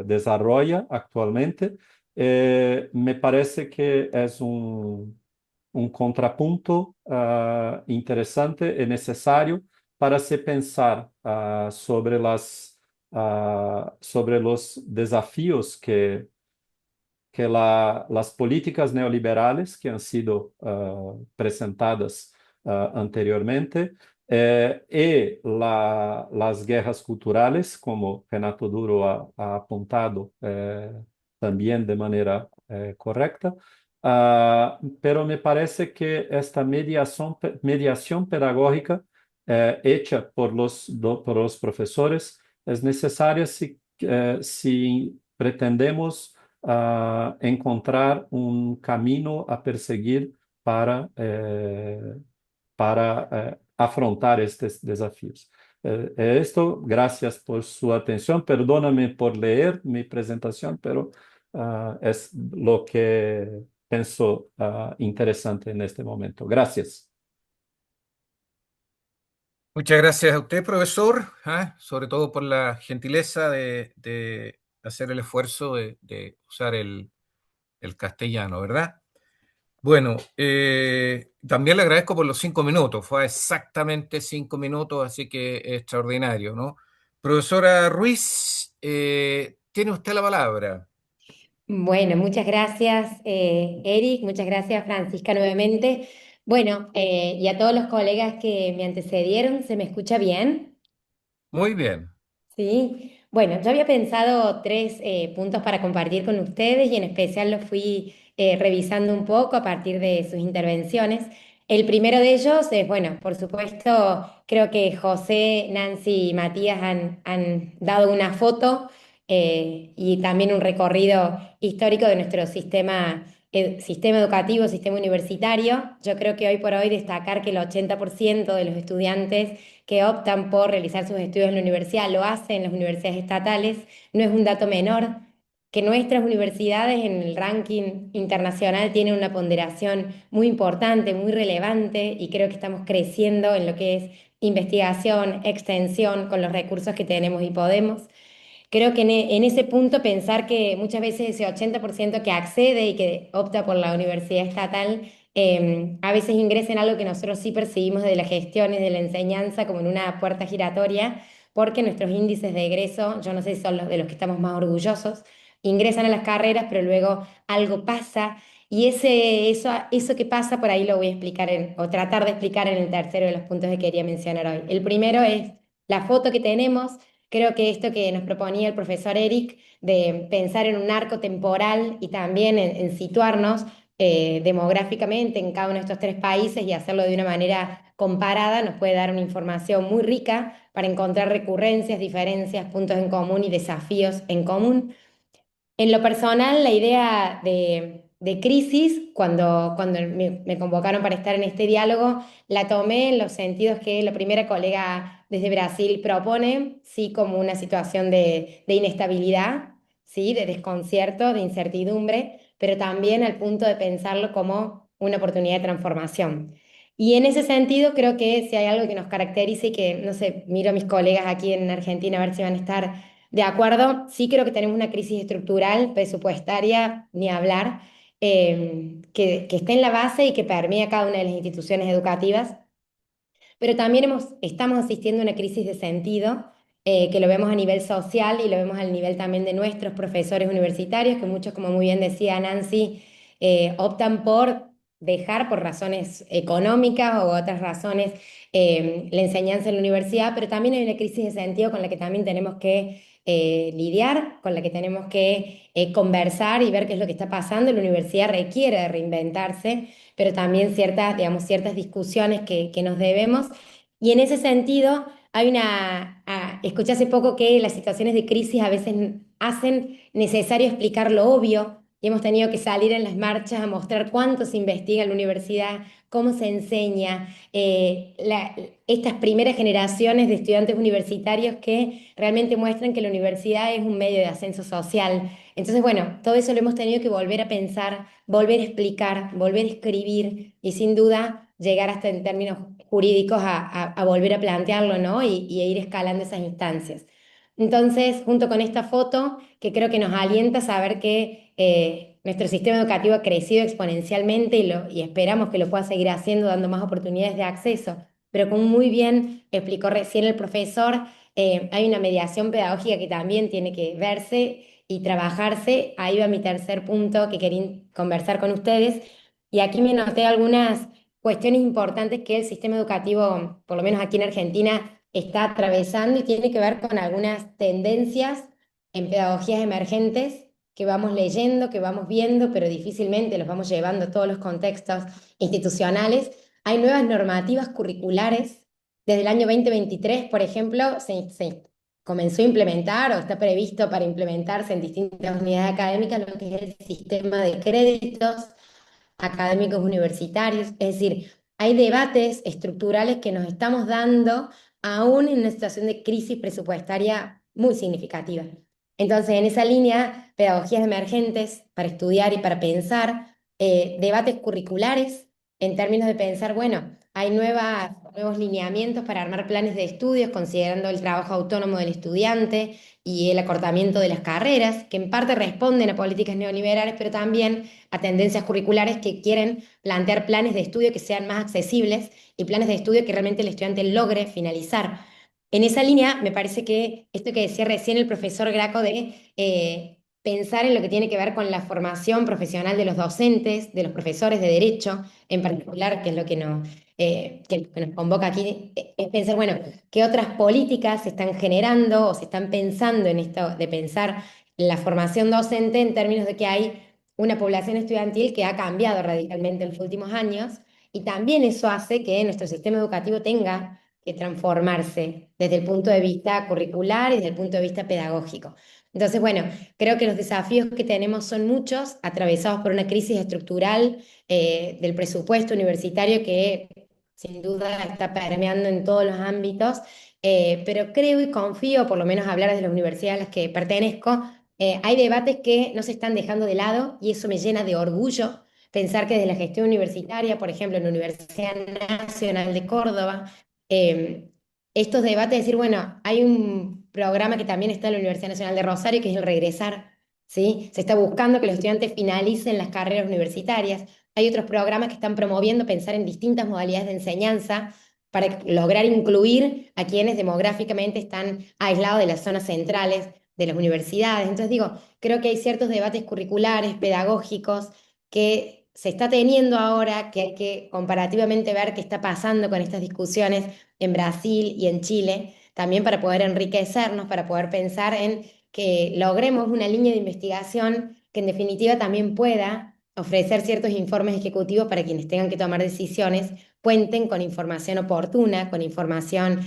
desarrolla actualmente. Me parece que es un contrapunto interesante y necesario para se pensar sobre los desafíos que las políticas neoliberales que han sido presentadas anteriormente y las guerras culturales, como Renato Duro ha apuntado también de manera correcta, pero me parece que esta mediación pedagógica hecha por los profesores es necesaria si pretendemos encontrar un camino a perseguir para afrontar estos desafíos. Esto, gracias por su atención. Perdóname por leer mi presentación, pero es lo que pienso interesante en este momento. Gracias. Muchas gracias a usted, profesor, sobre todo por la gentileza de hacer el esfuerzo de usar el castellano, ¿verdad? Bueno, también le agradezco por los 5 minutos, fue exactamente 5 minutos, así que extraordinario, ¿no? Profesora Ruiz, tiene usted la palabra. Bueno, muchas gracias, Eric, muchas gracias, Francisca, nuevamente. Bueno, y a todos los colegas que me antecedieron, ¿se me escucha bien? Muy bien. Sí, bueno, yo había pensado tres puntos para compartir con ustedes y en especial los fui revisando un poco a partir de sus intervenciones. El primero de ellos es, bueno, por supuesto, creo que José, Nancy y Matías han dado una foto y también un recorrido histórico de nuestro sistema educativo, sistema universitario. Yo creo que hoy por hoy destacar que el 80% de los estudiantes que optan por realizar sus estudios en la universidad lo hacen en las universidades estatales, no es un dato menor, que nuestras universidades en el ranking internacional tienen una ponderación muy importante, muy relevante, y creo que estamos creciendo en lo que es investigación, extensión, con los recursos que tenemos y podemos. creo que en ese punto pensar que muchas veces ese 80% que accede y que opta por la universidad estatal, a veces ingresa en algo que nosotros sí percibimos de la gestión y de la enseñanza como en una puerta giratoria, porque nuestros índices de egreso, yo no sé si son los de los que estamos más orgullosos, ingresan a las carreras, pero luego algo pasa. Y eso que pasa, por ahí lo voy a explicar o tratar de explicar en el tercero de los puntos que quería mencionar hoy. El primero es la foto que tenemos. Creo que esto que nos proponía el profesor Eric, de pensar en un arco temporal y también en situarnos demográficamente en cada uno de estos tres países y hacerlo de una manera comparada, nos puede dar una información muy rica para encontrar recurrencias, diferencias, puntos en común y desafíos en común. En lo personal, la idea de crisis, cuando me convocaron para estar en este diálogo, la tomé en los sentidos que la primera colega desde Brasil propone, sí, como una situación de inestabilidad, sí, de desconcierto, de incertidumbre, pero también al punto de pensarlo como una oportunidad de transformación. Y en ese sentido, creo que si hay algo que nos caracteriza y que, no sé, miro a mis colegas aquí en Argentina a ver si van a estar de acuerdo, sí creo que tenemos una crisis estructural, presupuestaria, ni hablar, que está en la base y que permea cada una de las instituciones educativas, pero también estamos asistiendo a una crisis de sentido, que lo vemos a nivel social y lo vemos al nivel también de nuestros profesores universitarios, que muchos, como muy bien decía Nancy, optan por dejar por razones económicas o otras razones la enseñanza en la universidad, pero también hay una crisis de sentido con la que también tenemos que lidiar, con la que tenemos que conversar y ver qué es lo que está pasando. La universidad requiere de reinventarse, pero también ciertas, digamos, ciertas discusiones que nos debemos. Y en ese sentido, escuché hace poco que las situaciones de crisis a veces hacen necesario explicar lo obvio, y hemos tenido que salir en las marchas a mostrar cuánto se investiga en la universidad, cómo se enseña, estas primeras generaciones de estudiantes universitarios que realmente muestran que la universidad es un medio de ascenso social. Entonces, bueno, todo eso lo hemos tenido que volver a pensar, volver a explicar, volver a escribir y sin duda llegar hasta en términos jurídicos a volver a plantearlo, ¿no? Y a ir escalando esas instancias. Entonces, junto con esta foto, que creo que nos alienta a saber que nuestro sistema educativo ha crecido exponencialmente y esperamos que lo pueda seguir haciendo, dando más oportunidades de acceso. Pero como muy bien explicó recién el profesor, hay una mediación pedagógica que también tiene que verse y trabajarse. Ahí va mi tercer punto que quería conversar con ustedes. Y aquí me noté algunas cuestiones importantes que el sistema educativo, por lo menos aquí en Argentina, está atravesando y tiene que ver con algunas tendencias en pedagogías emergentes que vamos leyendo, que vamos viendo, pero difícilmente los vamos llevando a todos los contextos institucionales. Hay nuevas normativas curriculares. Desde el año 2023, por ejemplo, se comenzó a implementar o está previsto para implementarse en distintas unidades académicas lo que es el sistema de créditos académicos universitarios. Es decir, hay debates estructurales que nos estamos dando aún en una situación de crisis presupuestaria muy significativa. Entonces, en esa línea, pedagogías emergentes para estudiar y para pensar, debates curriculares en términos de pensar, bueno, hay nuevos lineamientos para armar planes de estudios considerando el trabajo autónomo del estudiante y el acortamiento de las carreras, que en parte responden a políticas neoliberales, pero también a tendencias curriculares que quieren plantear planes de estudio que sean más accesibles y planes de estudio que realmente el estudiante logre finalizar. En esa línea, me parece que esto que decía recién el profesor Graco de pensar en lo que tiene que ver con la formación profesional de los docentes, de los profesores de derecho, en particular, que es lo que nos convoca aquí, es pensar, bueno, qué otras políticas se están generando o se están pensando en esto de pensar la formación docente en términos de que hay una población estudiantil que ha cambiado radicalmente en los últimos años, y también eso hace que nuestro sistema educativo tenga que transformarse desde el punto de vista curricular y desde el punto de vista pedagógico. Entonces, bueno, creo que los desafíos que tenemos son muchos, atravesados por una crisis estructural del presupuesto universitario que sin duda está permeando en todos los ámbitos, pero creo y confío, por lo menos hablar desde las universidades a las que pertenezco, hay debates que no se están dejando de lado y eso me llena de orgullo pensar que desde la gestión universitaria, por ejemplo, en la Universidad Nacional de Córdoba, estos debates, decir, bueno, hay un programa que también está en la Universidad Nacional de Rosario, que es el Regresar, ¿sí? Se está buscando que los estudiantes finalicen las carreras universitarias. Hay otros programas que están promoviendo pensar en distintas modalidades de enseñanza para lograr incluir a quienes demográficamente están aislados de las zonas centrales de las universidades. Entonces digo, creo que hay ciertos debates curriculares, pedagógicos, que se está teniendo ahora, que hay que comparativamente ver qué está pasando con estas discusiones en Brasil y en Chile, también para poder enriquecernos, para poder pensar en que logremos una línea de investigación que en definitiva también pueda ofrecer ciertos informes ejecutivos para quienes tengan que tomar decisiones, cuenten con información oportuna, con información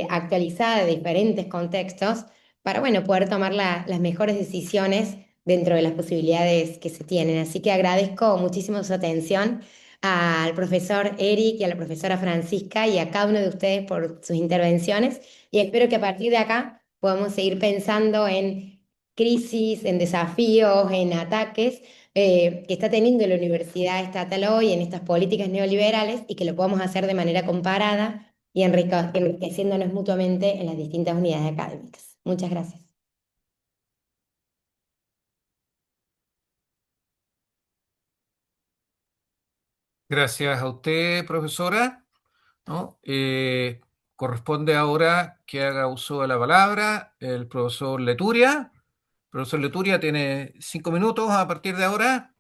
actualizada de diferentes contextos, para bueno, poder tomar las mejores decisiones dentro de las posibilidades que se tienen. Así que agradezco muchísimo su atención al profesor Eric y a la profesora Francisca y a cada uno de ustedes por sus intervenciones y espero que a partir de acá podamos seguir pensando en crisis, en desafíos, en ataques que está teniendo la Universidad Estatal hoy en estas políticas neoliberales y que lo podamos hacer de manera comparada y enriqueciéndonos mutuamente en las distintas unidades académicas. Muchas gracias. Gracias a usted, profesora, ¿no? Corresponde ahora que haga uso de la palabra el profesor Leturia. Profesor Leturia tiene 5 minutos a partir de ahora.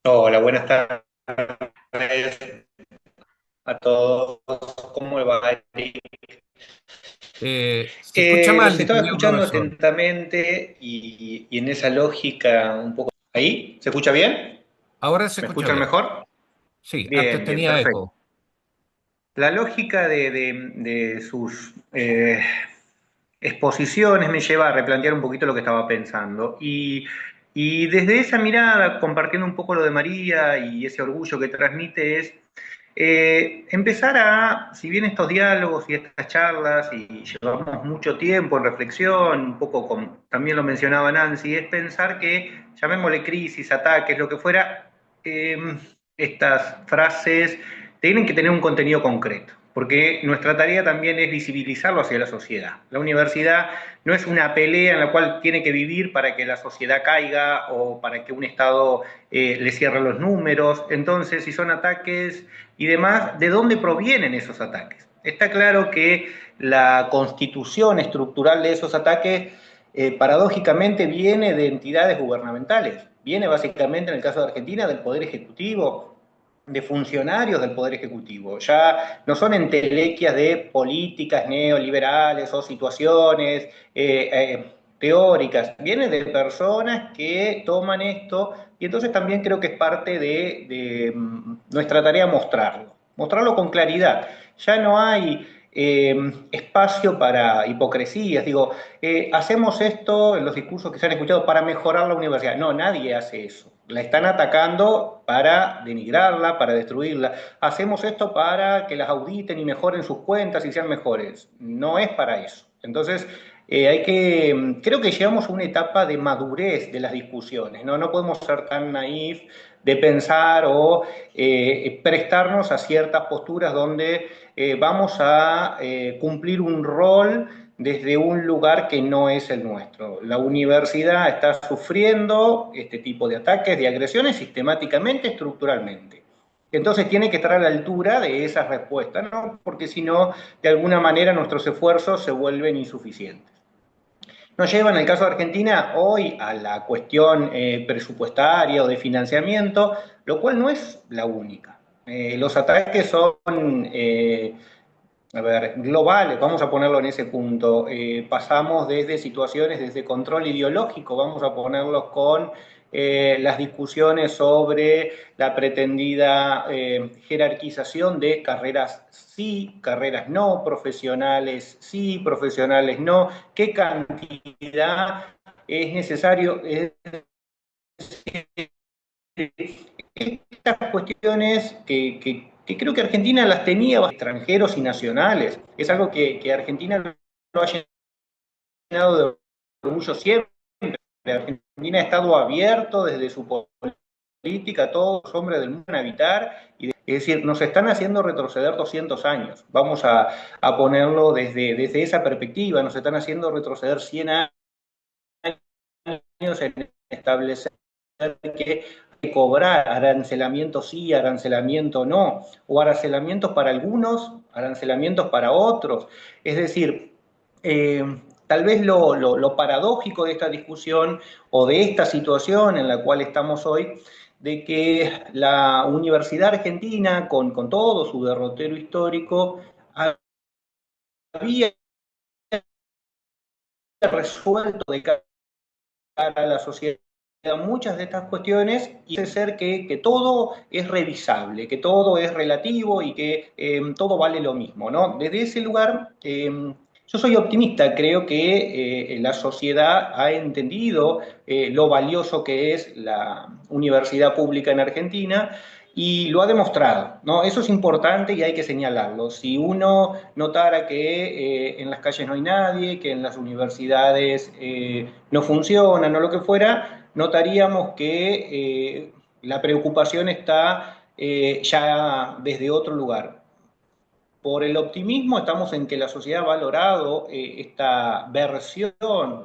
Hola, buenas tardes a todos. ¿Cómo va? Se escucha mal, Los estaba distinguido escuchando profesor. atentamente y en esa lógica un poco... ¿Ahí? ¿Se escucha bien? Ahora se ¿Me escucha escuchan bien. mejor? Sí, antes Bien, bien, tenía perfecto. eco. La lógica de sus exposiciones me lleva a replantear un poquito lo que estaba pensando. Y desde esa mirada, compartiendo un poco lo de María y ese orgullo que transmite, es empezar a, si bien estos diálogos y estas charlas, y llevamos mucho tiempo en reflexión, un poco como también lo mencionaba Nancy, es pensar que, llamémosle crisis, ataques, lo que fuera, eh, estas frases tienen que tener un contenido concreto, porque nuestra tarea también es visibilizarlo hacia la sociedad. La universidad no es una pelea en la cual tiene que vivir para que la sociedad caiga o para que un Estado le cierre los números. Entonces, si son ataques y demás, ¿de dónde provienen esos ataques? Está claro que la constitución estructural de esos ataques paradójicamente viene de entidades gubernamentales, viene básicamente en el caso de Argentina del Poder Ejecutivo, de funcionarios del Poder Ejecutivo. Ya no son entelequias de políticas neoliberales o situaciones teóricas, viene de personas que toman esto y entonces también creo que es parte de nuestra tarea mostrarlo con claridad. Ya no hay espacio para hipocresías. Digo, hacemos esto en los discursos que se han escuchado para mejorar la universidad. No, nadie hace eso. La están atacando para denigrarla, para destruirla. Hacemos esto para que las auditen y mejoren sus cuentas y sean mejores. No es para eso. Entonces, creo que llegamos a una etapa de madurez de las discusiones, ¿no? No podemos ser tan naif de pensar o prestarnos a ciertas posturas donde vamos a cumplir un rol desde un lugar que no es el nuestro. La universidad está sufriendo este tipo de ataques, de agresiones sistemáticamente, estructuralmente. Entonces tiene que estar a la altura de esas respuestas, ¿no? Porque si no, de alguna manera nuestros esfuerzos se vuelven insuficientes. Nos lleva en el caso de Argentina hoy a la cuestión presupuestaria o de financiamiento, lo cual no es la única. Los ataques son globales, vamos a ponerlo en ese punto. Pasamos desde situaciones, desde control ideológico, vamos a ponerlos con las discusiones sobre la pretendida jerarquización de carreras sí, carreras no, profesionales sí, profesionales no, qué cantidad es necesario. Estas cuestiones que creo que Argentina las tenía extranjeros y nacionales. Es algo que Argentina lo ha llenado de orgullo siempre. Argentina ha estado abierto desde su política a todos los hombres del mundo a habitar y Es decir, nos están haciendo retroceder 200 años. Vamos a ponerlo desde esa perspectiva. Nos están haciendo retroceder 100 años en establecer que cobrar arancelamiento sí, arancelamiento no, o arancelamientos para algunos, arancelamientos para otros. Es decir, tal vez lo paradójico de esta discusión o de esta situación en la cual estamos hoy, de que la Universidad Argentina, con todo su derrotero histórico, había resuelto de cara a la sociedad muchas de estas cuestiones y parece ser que todo es revisable, que todo es relativo y que todo vale lo mismo, ¿no? Desde ese lugar, yo soy optimista, creo que la sociedad ha entendido lo valioso que es la universidad pública en Argentina y lo ha demostrado, ¿no? Eso es importante y hay que señalarlo. Si uno notara que en las calles no hay nadie, que en las universidades no funcionan o lo que fuera, notaríamos que la preocupación está ya desde otro lugar. Por el optimismo estamos en que la sociedad ha valorado esta versión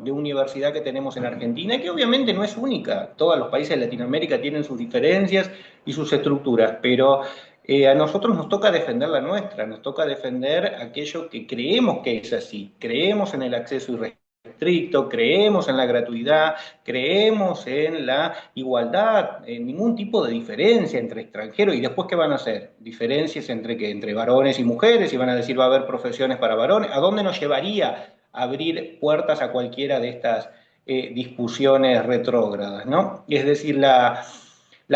de universidad que tenemos en Argentina, y que obviamente no es única. Todos los países de Latinoamérica tienen sus diferencias y sus estructuras, pero a nosotros nos toca defender la nuestra, nos toca defender aquello que creemos que es así. Creemos en el acceso irrestricto, creemos en la gratuidad, creemos en la igualdad, en ningún tipo de diferencia entre extranjeros. ¿Y después qué van a hacer? Diferencias entre varones y mujeres, y van a decir va a haber profesiones para varones. ¿A dónde nos llevaría abrir puertas a cualquiera de estas discusiones retrógradas, ¿no? Es decir, la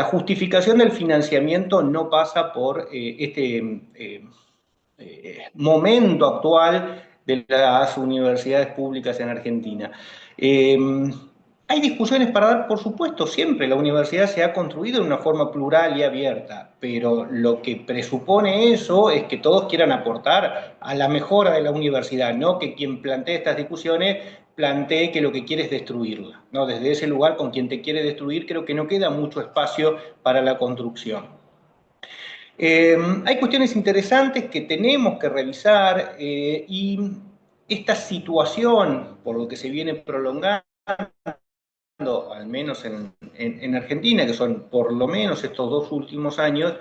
justificación del financiamiento no pasa por este momento actual de las universidades públicas en Argentina. Hay discusiones para dar, por supuesto, siempre la universidad se ha construido de una forma plural y abierta, pero lo que presupone eso es que todos quieran aportar a la mejora de la universidad, no que quien plantee estas discusiones plantee que lo que quiere es destruirla, ¿no? Desde ese lugar, con quien te quiere destruir, creo que no queda mucho espacio para la construcción. Hay cuestiones interesantes que tenemos que revisar y esta situación, por lo que se viene prolongando, al menos en Argentina, que son por lo menos estos 2 últimos años,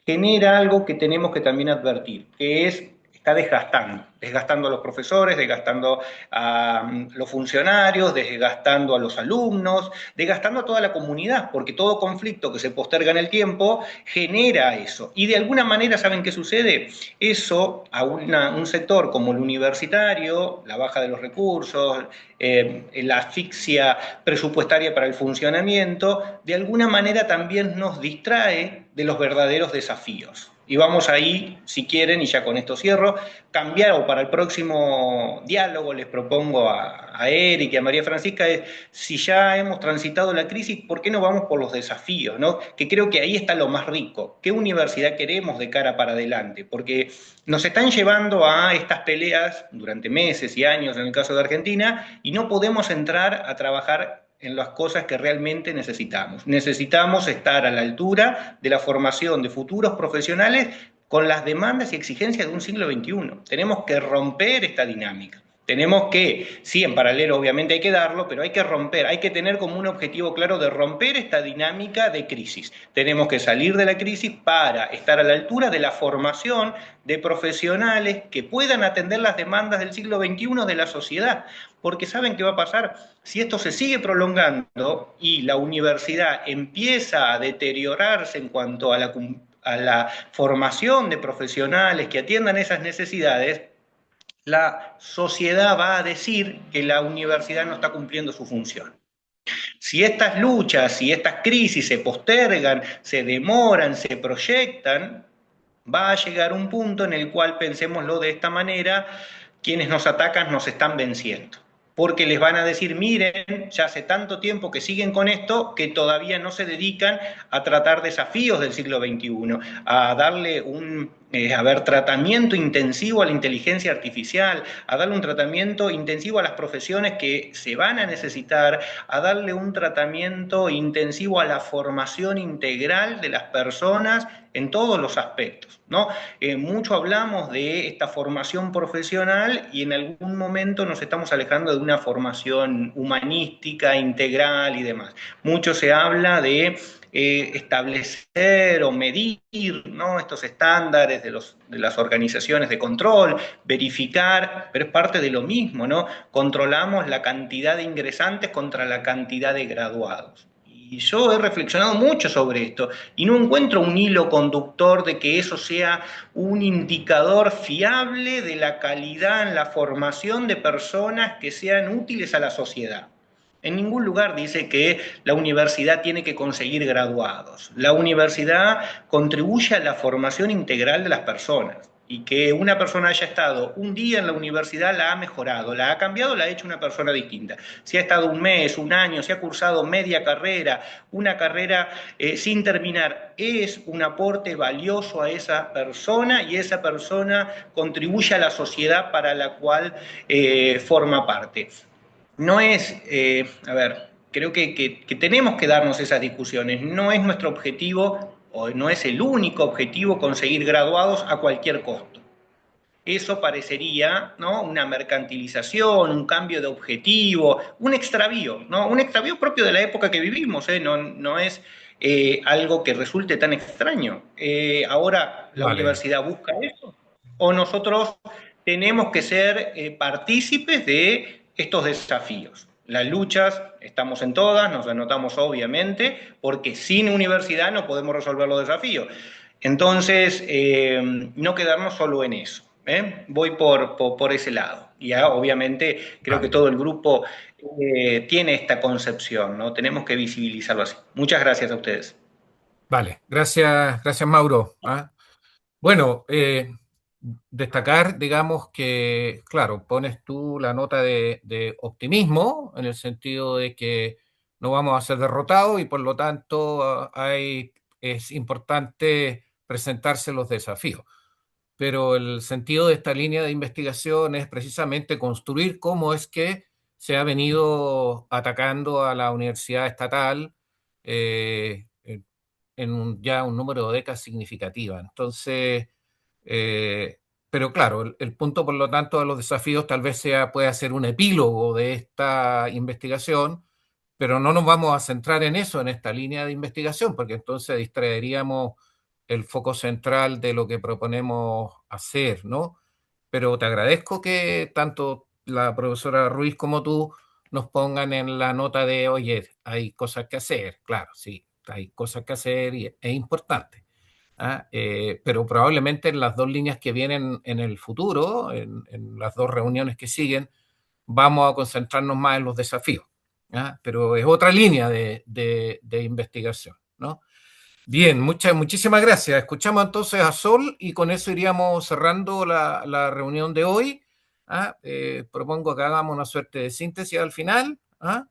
genera algo que tenemos que también advertir, que está desgastando a los profesores, desgastando a los funcionarios, desgastando a los alumnos, desgastando a toda la comunidad, porque todo conflicto que se posterga en el tiempo genera eso. Y de alguna manera, ¿saben qué sucede? Eso a un sector como el universitario, la baja de los recursos, la asfixia presupuestaria para el funcionamiento, de alguna manera también nos distrae de los verdaderos desafíos. Y vamos ahí, si quieren, y ya con esto cierro, cambiar, o para el próximo diálogo les propongo a Eric y a María Francisca, si ya hemos transitado la crisis, ¿por qué no vamos por los desafíos, ¿no? Que creo que ahí está lo más rico. ¿Qué universidad queremos de cara para adelante? Porque nos están llevando a estas peleas durante meses y años, en el caso de Argentina, y no podemos entrar a trabajar en las cosas que realmente necesitamos. Necesitamos estar a la altura de la formación de futuros profesionales con las demandas y exigencias de un siglo XXI. Tenemos que romper esta dinámica. Tenemos que, sí, en paralelo obviamente hay que darlo, pero hay que romper, hay que tener como un objetivo claro de romper esta dinámica de crisis. Tenemos que salir de la crisis para estar a la altura de la formación de profesionales que puedan atender las demandas del siglo XXI de la sociedad. Porque ¿saben qué va a pasar? Si esto se sigue prolongando y la universidad empieza a deteriorarse en cuanto a la formación de profesionales que atiendan esas necesidades, la sociedad va a decir que la universidad no está cumpliendo su función. Si estas luchas, si estas crisis se postergan, se demoran, se proyectan, va a llegar un punto en el cual, pensémoslo de esta manera, quienes nos atacan nos están venciendo. Porque les van a decir, miren, ya hace tanto tiempo que siguen con esto, que todavía no se dedican a tratar desafíos del siglo XXI, a darle un a ver, tratamiento intensivo a la inteligencia artificial, a darle un tratamiento intensivo a las profesiones que se van a necesitar, a darle un tratamiento intensivo a la formación integral de las personas en todos los aspectos, ¿no? Mucho hablamos de esta formación profesional y en algún momento nos estamos alejando de una formación humanística, integral y demás. Mucho se habla de establecer o medir, ¿no?, estos estándares de las organizaciones de control, verificar, pero es parte de lo mismo, ¿no? Controlamos la cantidad de ingresantes contra la cantidad de graduados. Y yo he reflexionado mucho sobre esto y no encuentro un hilo conductor de que eso sea un indicador fiable de la calidad en la formación de personas que sean útiles a la sociedad. En ningún lugar dice que la universidad tiene que conseguir graduados. La universidad contribuye a la formación integral de las personas y que una persona haya estado un día en la universidad la ha mejorado, la ha cambiado, la ha hecho una persona distinta. Si ha estado un mes, un año, si ha cursado media carrera, una carrera sin terminar, es un aporte valioso a esa persona y esa persona contribuye a la sociedad para la cual forma parte. No es, a ver, creo que tenemos que darnos esas discusiones. No es nuestro objetivo o no es el único objetivo conseguir graduados a cualquier costo. Eso parecería, ¿no?, una mercantilización, un cambio de objetivo, un extravío, ¿no? Un extravío propio de la época que vivimos, ¿eh? No es algo que resulte tan extraño. Ahora la Vale. universidad busca eso, o nosotros tenemos que ser partícipes de estos desafíos. Las luchas, estamos en todas, nos anotamos obviamente, porque sin universidad no podemos resolver los desafíos. Entonces, no quedarnos solo en eso. Voy por ese lado. Y ya, obviamente, creo que todo el grupo tiene esta concepción, ¿no? Tenemos que visibilizarlo así. Muchas gracias a ustedes. Vale, gracias Mauro. ¿Ah? Bueno, destacar, digamos que, claro, pones tú la nota de optimismo en el sentido de que no vamos a ser derrotados y por lo tanto es importante presentarse los desafíos. Pero el sentido de esta línea de investigación es precisamente construir cómo es que se ha venido atacando a la universidad estatal en ya un número de décadas significativa. Entonces, pero claro, el punto, por lo tanto, de los desafíos tal vez pueda ser un epílogo de esta investigación, pero no nos vamos a centrar en eso, en esta línea de investigación, porque entonces distraeríamos el foco central de lo que proponemos hacer, ¿no? Pero te agradezco que tanto la profesora Ruiz como tú nos pongan en la nota de, oye, hay cosas que hacer, claro, sí, hay cosas que hacer y es importante. ¿Ah? Pero probablemente en las dos líneas que vienen en el futuro, en las dos reuniones que siguen, vamos a concentrarnos más en los desafíos. ¿Ah? Pero es otra línea de investigación, ¿no? Bien, muchísimas gracias. Escuchamos entonces a Sol y con eso iríamos cerrando la reunión de hoy. ¿Ah? Propongo que hagamos una suerte de síntesis al final. ¿Ah?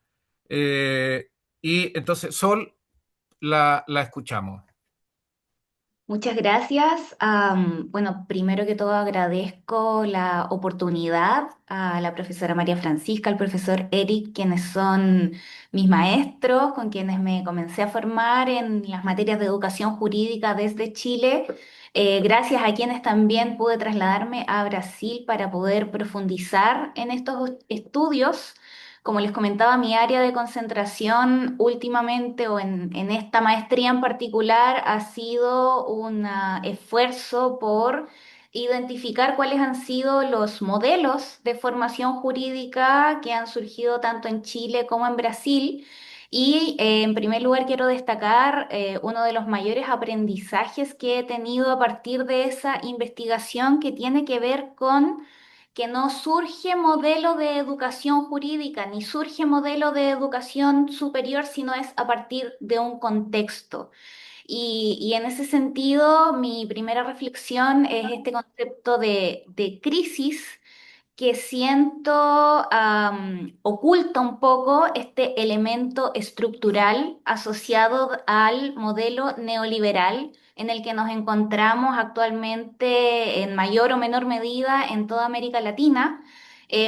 Y entonces, Sol, la escuchamos. Muchas gracias. Bueno, primero que todo agradezco la oportunidad a la profesora María Francisca, al profesor Eric, quienes son mis maestros, con quienes me comencé a formar en las materias de educación jurídica desde Chile. Gracias a quienes también pude trasladarme a Brasil para poder profundizar en estos estudios. Como les comentaba, mi área de concentración últimamente o en esta maestría en particular ha sido un esfuerzo por identificar cuáles han sido los modelos de formación jurídica que han surgido tanto en Chile como en Brasil. Y en primer lugar quiero destacar uno de los mayores aprendizajes que he tenido a partir de esa investigación que tiene que ver con que no surge modelo de educación jurídica ni surge modelo de educación superior, sino es a partir de un contexto. Y en ese sentido, mi primera reflexión es este concepto de crisis que siento oculta un poco este elemento estructural asociado al modelo neoliberal en el que nos encontramos actualmente en mayor o menor medida en toda América Latina.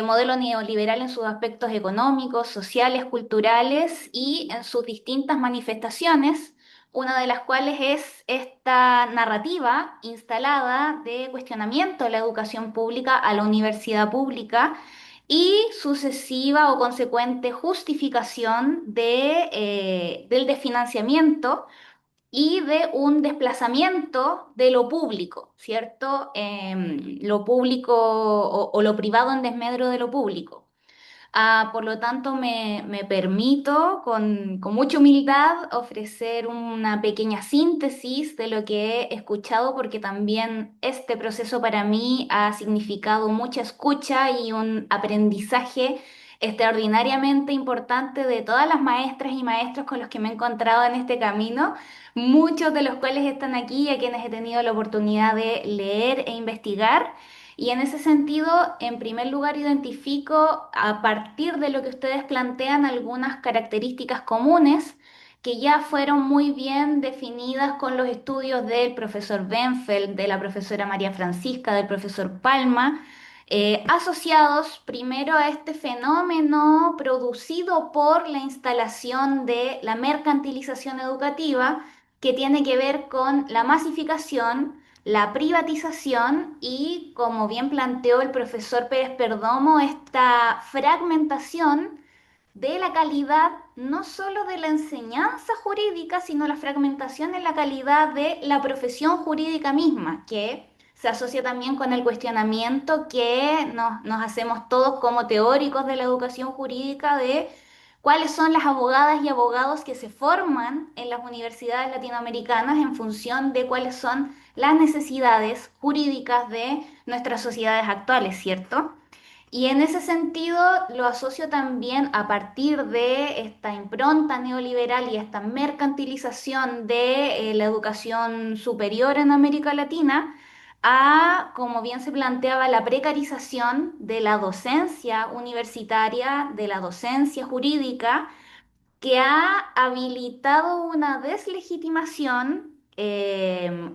Modelo neoliberal en sus aspectos económicos, sociales, culturales y en sus distintas manifestaciones, una de las cuales es esta narrativa instalada de cuestionamiento a la educación pública, a la universidad pública y sucesiva o consecuente justificación del desfinanciamiento y de un desplazamiento de lo público, ¿cierto? Lo público o lo privado en desmedro de lo público. Por lo tanto, me permito con mucha humildad ofrecer una pequeña síntesis de lo que he escuchado, porque también este proceso para mí ha significado mucha escucha y un aprendizaje extraordinariamente importante de todas las maestras y maestros con los que me he encontrado en este camino, muchos de los cuales están aquí y a quienes he tenido la oportunidad de leer e investigar. Y en ese sentido, en primer lugar, identifico a partir de lo que ustedes plantean algunas características comunes que ya fueron muy bien definidas con los estudios del profesor Benfeld, de la profesora María Francisca, del profesor Palma, asociados primero a este fenómeno producido por la instalación de la mercantilización educativa, que tiene que ver con la masificación, la privatización y, como bien planteó el profesor Pérez Perdomo, esta fragmentación de la calidad no solo de la enseñanza jurídica, sino la fragmentación en la calidad de la profesión jurídica misma, que se asocia también con el cuestionamiento que nos hacemos todos como teóricos de la educación jurídica de cuáles son las abogadas y abogados que se forman en las universidades latinoamericanas en función de cuáles son las necesidades jurídicas de nuestras sociedades actuales, ¿cierto? Y en ese sentido lo asocio también a partir de esta impronta neoliberal y esta mercantilización de la educación superior en América Latina a, como bien se planteaba, la precarización de la docencia universitaria, de la docencia jurídica que ha habilitado una deslegitimación,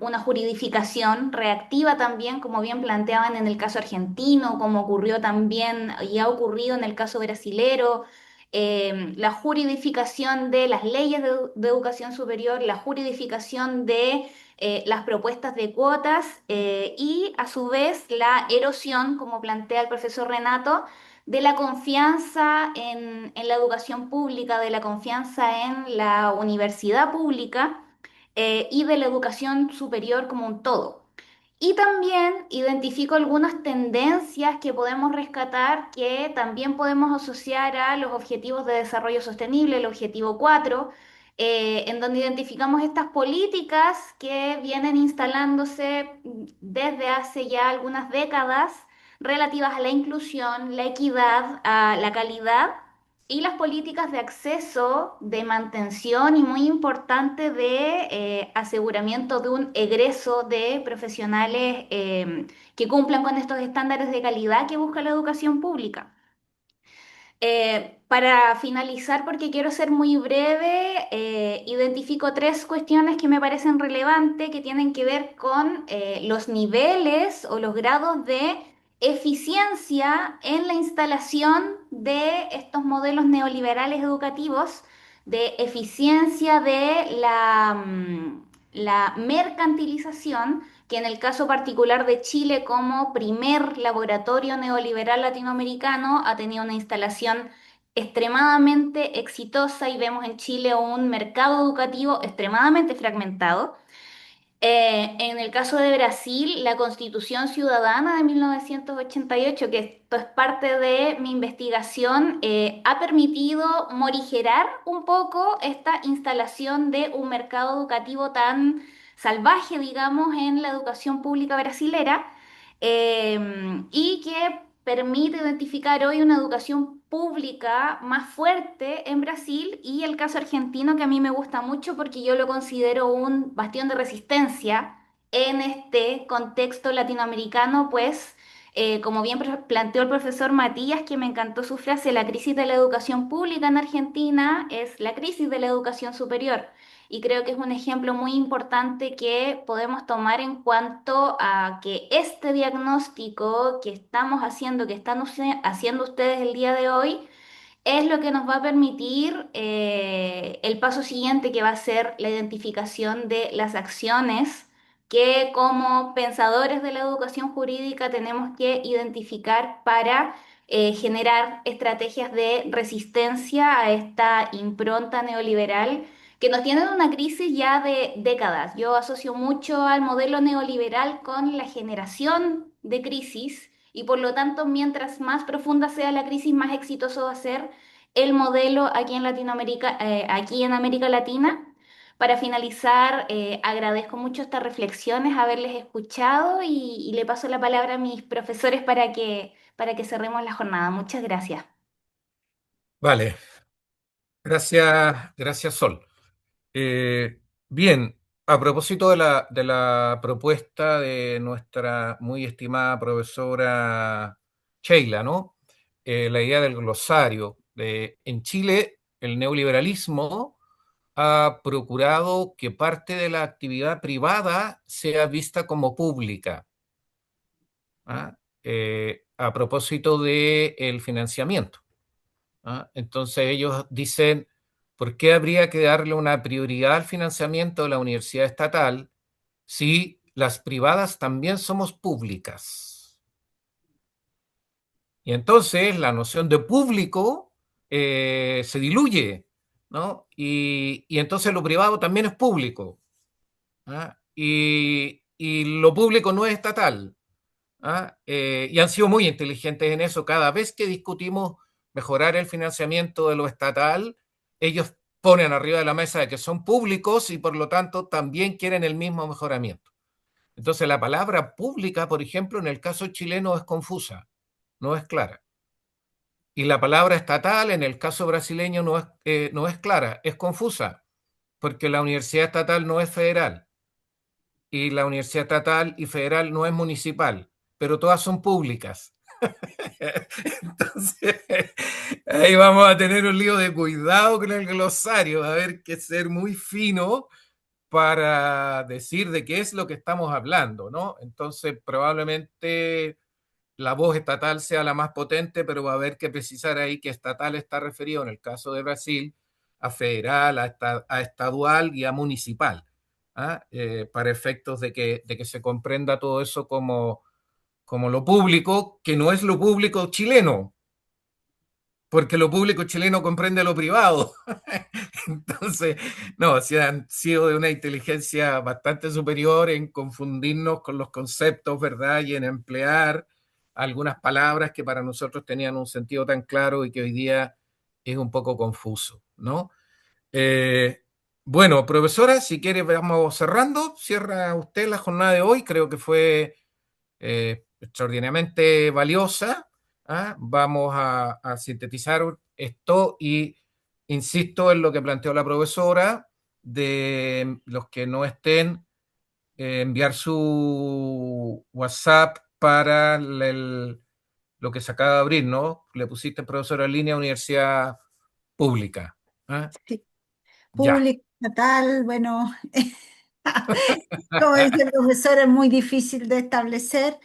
una juridificación reactiva también, como bien planteaban en el caso argentino, como ocurrió también y ha ocurrido en el caso brasilero, la juridificación de las leyes de educación superior, la juridificación de las propuestas de cuotas y a su vez la erosión, como plantea el profesor Renato, de la confianza en la educación pública, de la confianza en la universidad pública y de la educación superior como un todo. Y también identifico algunas tendencias que podemos rescatar que también podemos asociar a los objetivos de desarrollo sostenible, el objetivo 4, en donde identificamos estas políticas que vienen instalándose desde hace ya algunas décadas relativas a la inclusión, la equidad, a la calidad y las políticas de acceso, de mantención y muy importante de aseguramiento de un egreso de profesionales que cumplan con estos estándares de calidad que busca la educación pública. Para finalizar, porque quiero ser muy breve, identifico tres cuestiones que me parecen relevantes que tienen que ver con los niveles o los grados de eficiencia en la instalación de estos modelos neoliberales educativos, de eficiencia de la mercantilización, que en el caso particular de Chile como primer laboratorio neoliberal latinoamericano ha tenido una instalación extremadamente exitosa y vemos en Chile un mercado educativo extremadamente fragmentado. En el caso de Brasil, la Constitución Ciudadana de 1988, que esto es parte de mi investigación, ha permitido morigerar un poco esta instalación de un mercado educativo tan salvaje, digamos, en la educación pública brasilera, y que permite identificar hoy una educación pública más fuerte en Brasil y el caso argentino que a mí me gusta mucho porque yo lo considero un bastión de resistencia en este contexto latinoamericano, pues Como bien planteó el profesor Matías, que me encantó su frase, la crisis de la educación pública en Argentina es la crisis de la educación superior. Y creo que es un ejemplo muy importante que podemos tomar en cuanto a que este diagnóstico que estamos haciendo, que están haciendo ustedes el día de hoy, es lo que nos va a permitir el paso siguiente, que va a ser la identificación de las acciones que como pensadores de la educación jurídica tenemos que identificar para generar estrategias de resistencia a esta impronta neoliberal que nos tiene en una crisis ya de décadas. Yo asocio mucho al modelo neoliberal con la generación de crisis y por lo tanto, mientras más profunda sea la crisis, más exitoso va a ser el modelo aquí en Latinoamérica, aquí en América Latina. Para finalizar, agradezco mucho estas reflexiones, haberles escuchado y le paso la palabra a mis profesores para que cerremos la jornada. Muchas gracias. Vale, gracias Sol. Bien, a propósito de la propuesta de nuestra muy estimada profesora Sheila, ¿no? La idea del glosario. En Chile, el neoliberalismo ha procurado que parte de la actividad privada sea vista como pública. ¿Ah? A propósito del financiamiento. ¿Ah? Entonces ellos dicen, ¿por qué habría que darle una prioridad al financiamiento de la universidad estatal si las privadas también somos públicas? Y entonces la noción de público se diluye, ¿no? Y entonces lo privado también es público. ¿Ah? Y lo público no es estatal. ¿Ah? Y han sido muy inteligentes en eso. Cada vez que discutimos mejorar el financiamiento de lo estatal, ellos ponen arriba de la mesa de que son públicos y por lo tanto también quieren el mismo mejoramiento. Entonces la palabra pública, por ejemplo, en el caso chileno es confusa, no es clara. Y la palabra estatal en el caso brasileño no es clara, es confusa, porque la universidad estatal no es federal y la universidad estatal y federal no es municipal, pero todas son públicas. Entonces, ahí vamos a tener un lío de cuidado con el glosario, va a haber que ser muy fino para decir de qué es lo que estamos hablando, ¿no? Entonces, probablemente la voz estatal sea la más potente, pero va a haber que precisar ahí que estatal está referido, en el caso de Brasil, a federal, a estadual y a municipal, ¿ah? Para efectos de que se comprenda todo eso como lo público, que no es lo público chileno, porque lo público chileno comprende lo privado. Entonces, no, si han sido de una inteligencia bastante superior en confundirnos con los conceptos, ¿verdad? Y en emplear algunas palabras que para nosotros tenían un sentido tan claro y que hoy día es un poco confuso, ¿no? Eh, bueno, profesora, si quiere vamos cerrando. Cierra usted la jornada de hoy, creo que fue extraordinariamente valiosa. ¿Ah? Vamos a sintetizar esto y insisto en lo que planteó la profesora de los que no estén, enviar su WhatsApp para lo que se acaba de abrir, ¿no? Le pusiste profesora en línea Universidad Pública. ¿Ah? Sí, Ya, público, estatal, bueno, como dice el profesor, es muy difícil de establecer.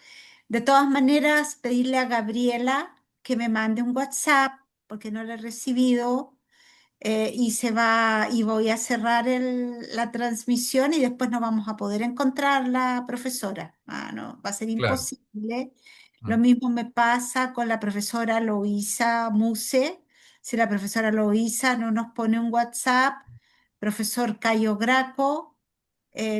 De todas maneras, pedirle a Gabriela que me mande un WhatsApp, porque no lo he recibido, y voy a cerrar la transmisión y después no vamos a poder encontrar la profesora. Ah, no, va a ser claro. imposible. Lo Mm. mismo me pasa con la profesora Loisa Muse. Si la profesora Loisa no nos pone un WhatsApp, profesor Cayo Graco,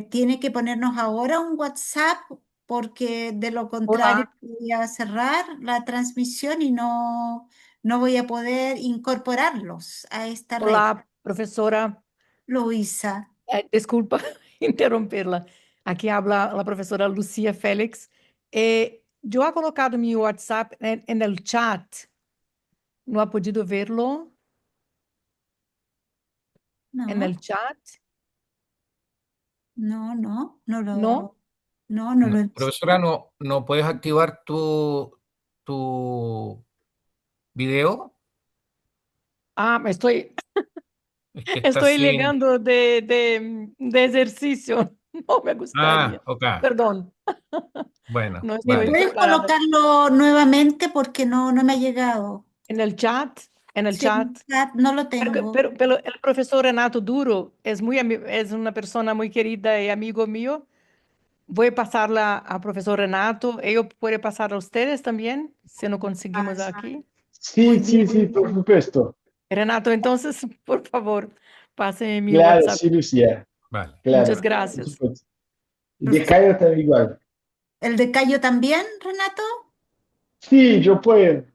tiene que ponernos ahora un WhatsApp porque de lo contrario Olá, voy a cerrar la transmisión y no voy a poder incorporarlos a esta red. olá, professora. Luisa, Desculpa interrompê-la. Aqui habla a professora Lucia Félix. Eu ha colocado meu WhatsApp en el chat. ¿No ha podido verlo en no, el chat? no ¿No? lo. No lo he visto. Profesora, ¿no puedes activar tu video? Ah, estoy, Es que está estoy sin... llegando de ejercicio. No me gustaría. Ok. Perdón. Bueno, No estoy vale. ¿Puedes preparada. colocarlo nuevamente porque no me ha llegado? En el chat, en el Sí, chat. no lo Pero, tengo. pero el profesor Renato Duro es es una persona muy querida y amigo mío. Voy a pasarla al profesor Renato. Ellos puede pasar a ustedes también, si no conseguimos aquí. Muy Sí, bien. sí, sí, por supuesto. Renato, entonces, por favor, pase mi Claro, WhatsApp. sí, Lucía, Vale. Muchas claro, por gracias. supuesto. Y de Profesor, Cairo también igual. ¿el de Cayo también, Renato? Sí, yo puedo.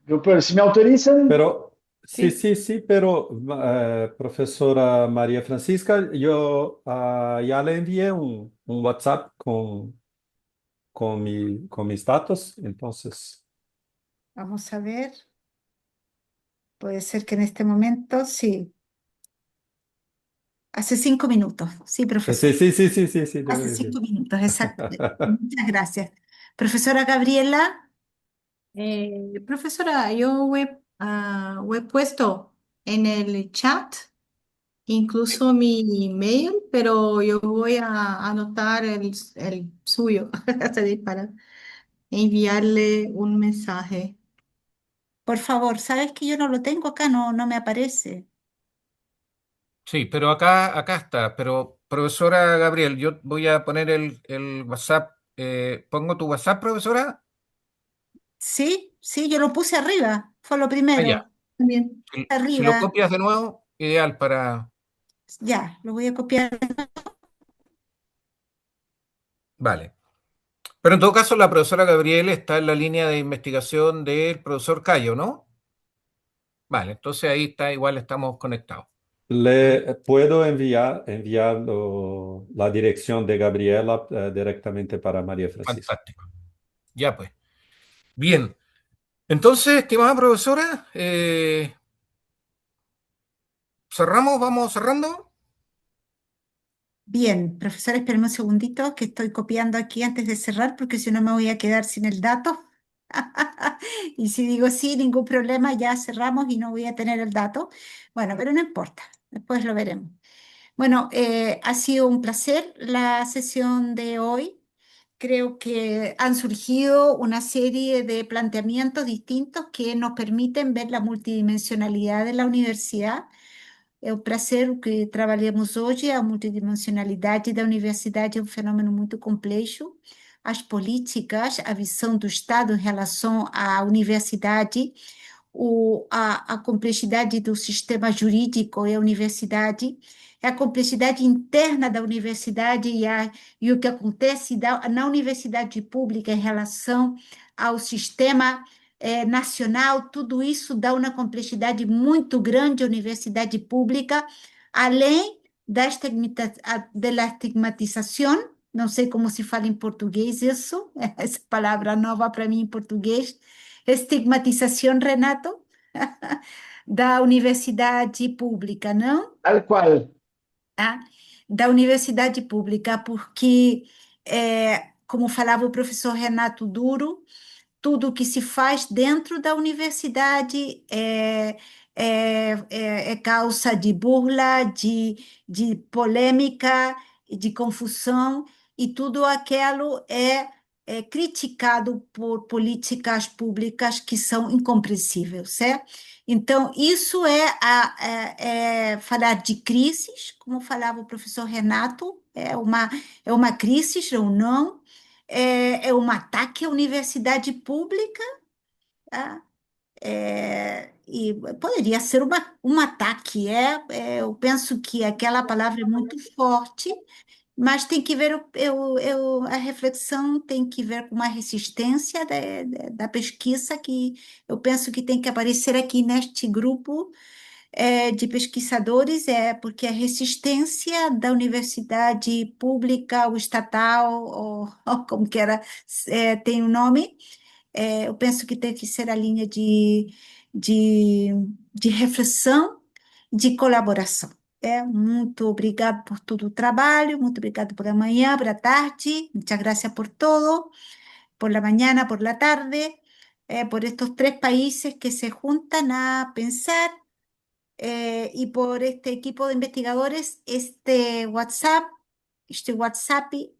Si me autorizan, Pero sí, Sí. sí, sí, pero profesora María Francisca, yo ya le envié un WhatsApp con mis datos, entonces, Vamos a ver. Puede ser que en este momento, sí. Hace 5 minutos. Sí, profesor. sí, sí, sí, sí, sí, sí, Hace debe decir. 5 minutos, exacto. Muchas gracias. Profesora Gabriela. Profesora, yo he puesto en el chat incluso mi email, pero yo voy a anotar el suyo para enviarle un mensaje. Por favor, sabes que yo no lo tengo acá, no me aparece. Sí, pero acá está. Pero, profesora Gabriel, yo voy a poner el WhatsApp. ¿Pongo tu WhatsApp, profesora? Sí, sí, yo lo puse arriba, fue lo Allá. primero. También, Si lo arriba, copias de nuevo, ideal para... ya, lo voy a copiar. Vale. Pero en todo caso, la profesora Gabriel está en la línea de investigación del profesor Cayo, ¿no? Vale, entonces ahí está, igual estamos conectados. Le puedo enviar la dirección de Gabriela directamente para María Francisca. Fantástico. Ya pues. Bien. Entonces, estimada profesora, cerramos, vamos cerrando. Bien, profesor, espérame un segundito que estoy copiando aquí antes de cerrar porque si no me voy a quedar sin el dato. Y si digo sí, ningún problema, ya cerramos y no voy a tener el dato. Bueno, pero no importa, después lo veremos. Bueno, ha sido un placer la sesión de hoy. Creo que han surgido una serie de planteamientos distintos que nos permiten ver la multidimensionalidad de la universidad. É um prazer que trabalhamos hoje. A multidimensionalidade da universidade é um fenômeno muito complexo. As políticas, a visão do Estado em relação à universidade, a complexidade do sistema jurídico e a universidade, a complexidade interna da universidade e o que acontece na universidade pública em relação ao sistema nacional, tudo isso dá uma complexidade muito grande à universidade pública, além da estigmatização, não sei como se fala em português isso, essa palavra nova para mim em português, estigmatização, Renato, da universidade pública, não? tal cual. Tá? Da universidade pública, porque, como falava o professor Renato Duro, tudo que se faz dentro da universidade é causa de burla, de polêmica, de confusão, e tudo aquilo é criticado por políticas públicas que são incompreensíveis, certo? Então, isso é falar de crises, como falava o professor Renato, é uma crise ou não, é um ataque à universidade pública, tá? E poderia ser um ataque, eu penso que aquela palavra é muito forte, mas tem que ver, a reflexão tem que ver com uma resistência da pesquisa que eu penso que tem que aparecer aqui neste grupo de pesquisadores, porque a resistência da universidade pública ou estatal, ou como que era, tem um nome, eu penso que tem que ser a linha de reflexão, de colaboração. Muito obrigado por todo o trabalho, muito obrigado por la manhã, por la tarde, muchas gracias por todo, por la mañana, por la tarde, por estos tres países que se juntan a pensar y por este equipo de investigadores, este WhatsApp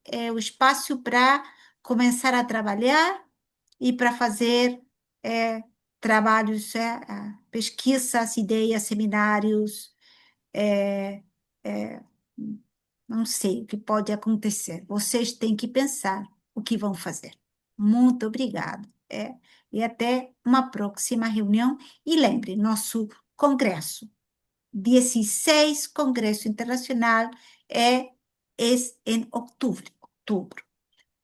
é o espaço para começar a trabalhar e para fazer trabalhos, pesquisas, ideias, seminários, é, não sei o que pode acontecer. Vocês têm que pensar o que vão fazer. Muito obrigado. E até uma próxima reunião. E lembre, nosso congresso, 16 Congresso Internacional, é em outubro.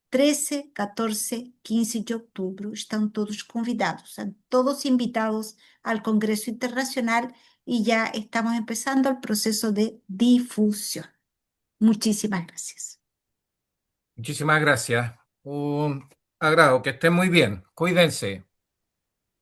13, 14, 15 de outubro. Estão todos convidados, estão todos invitados ao Congresso Internacional y ya estamos empezando el proceso de difusión. Muchísimas gracias. Muchísimas gracias. Un agrado, que estén muy bien. Cuídense.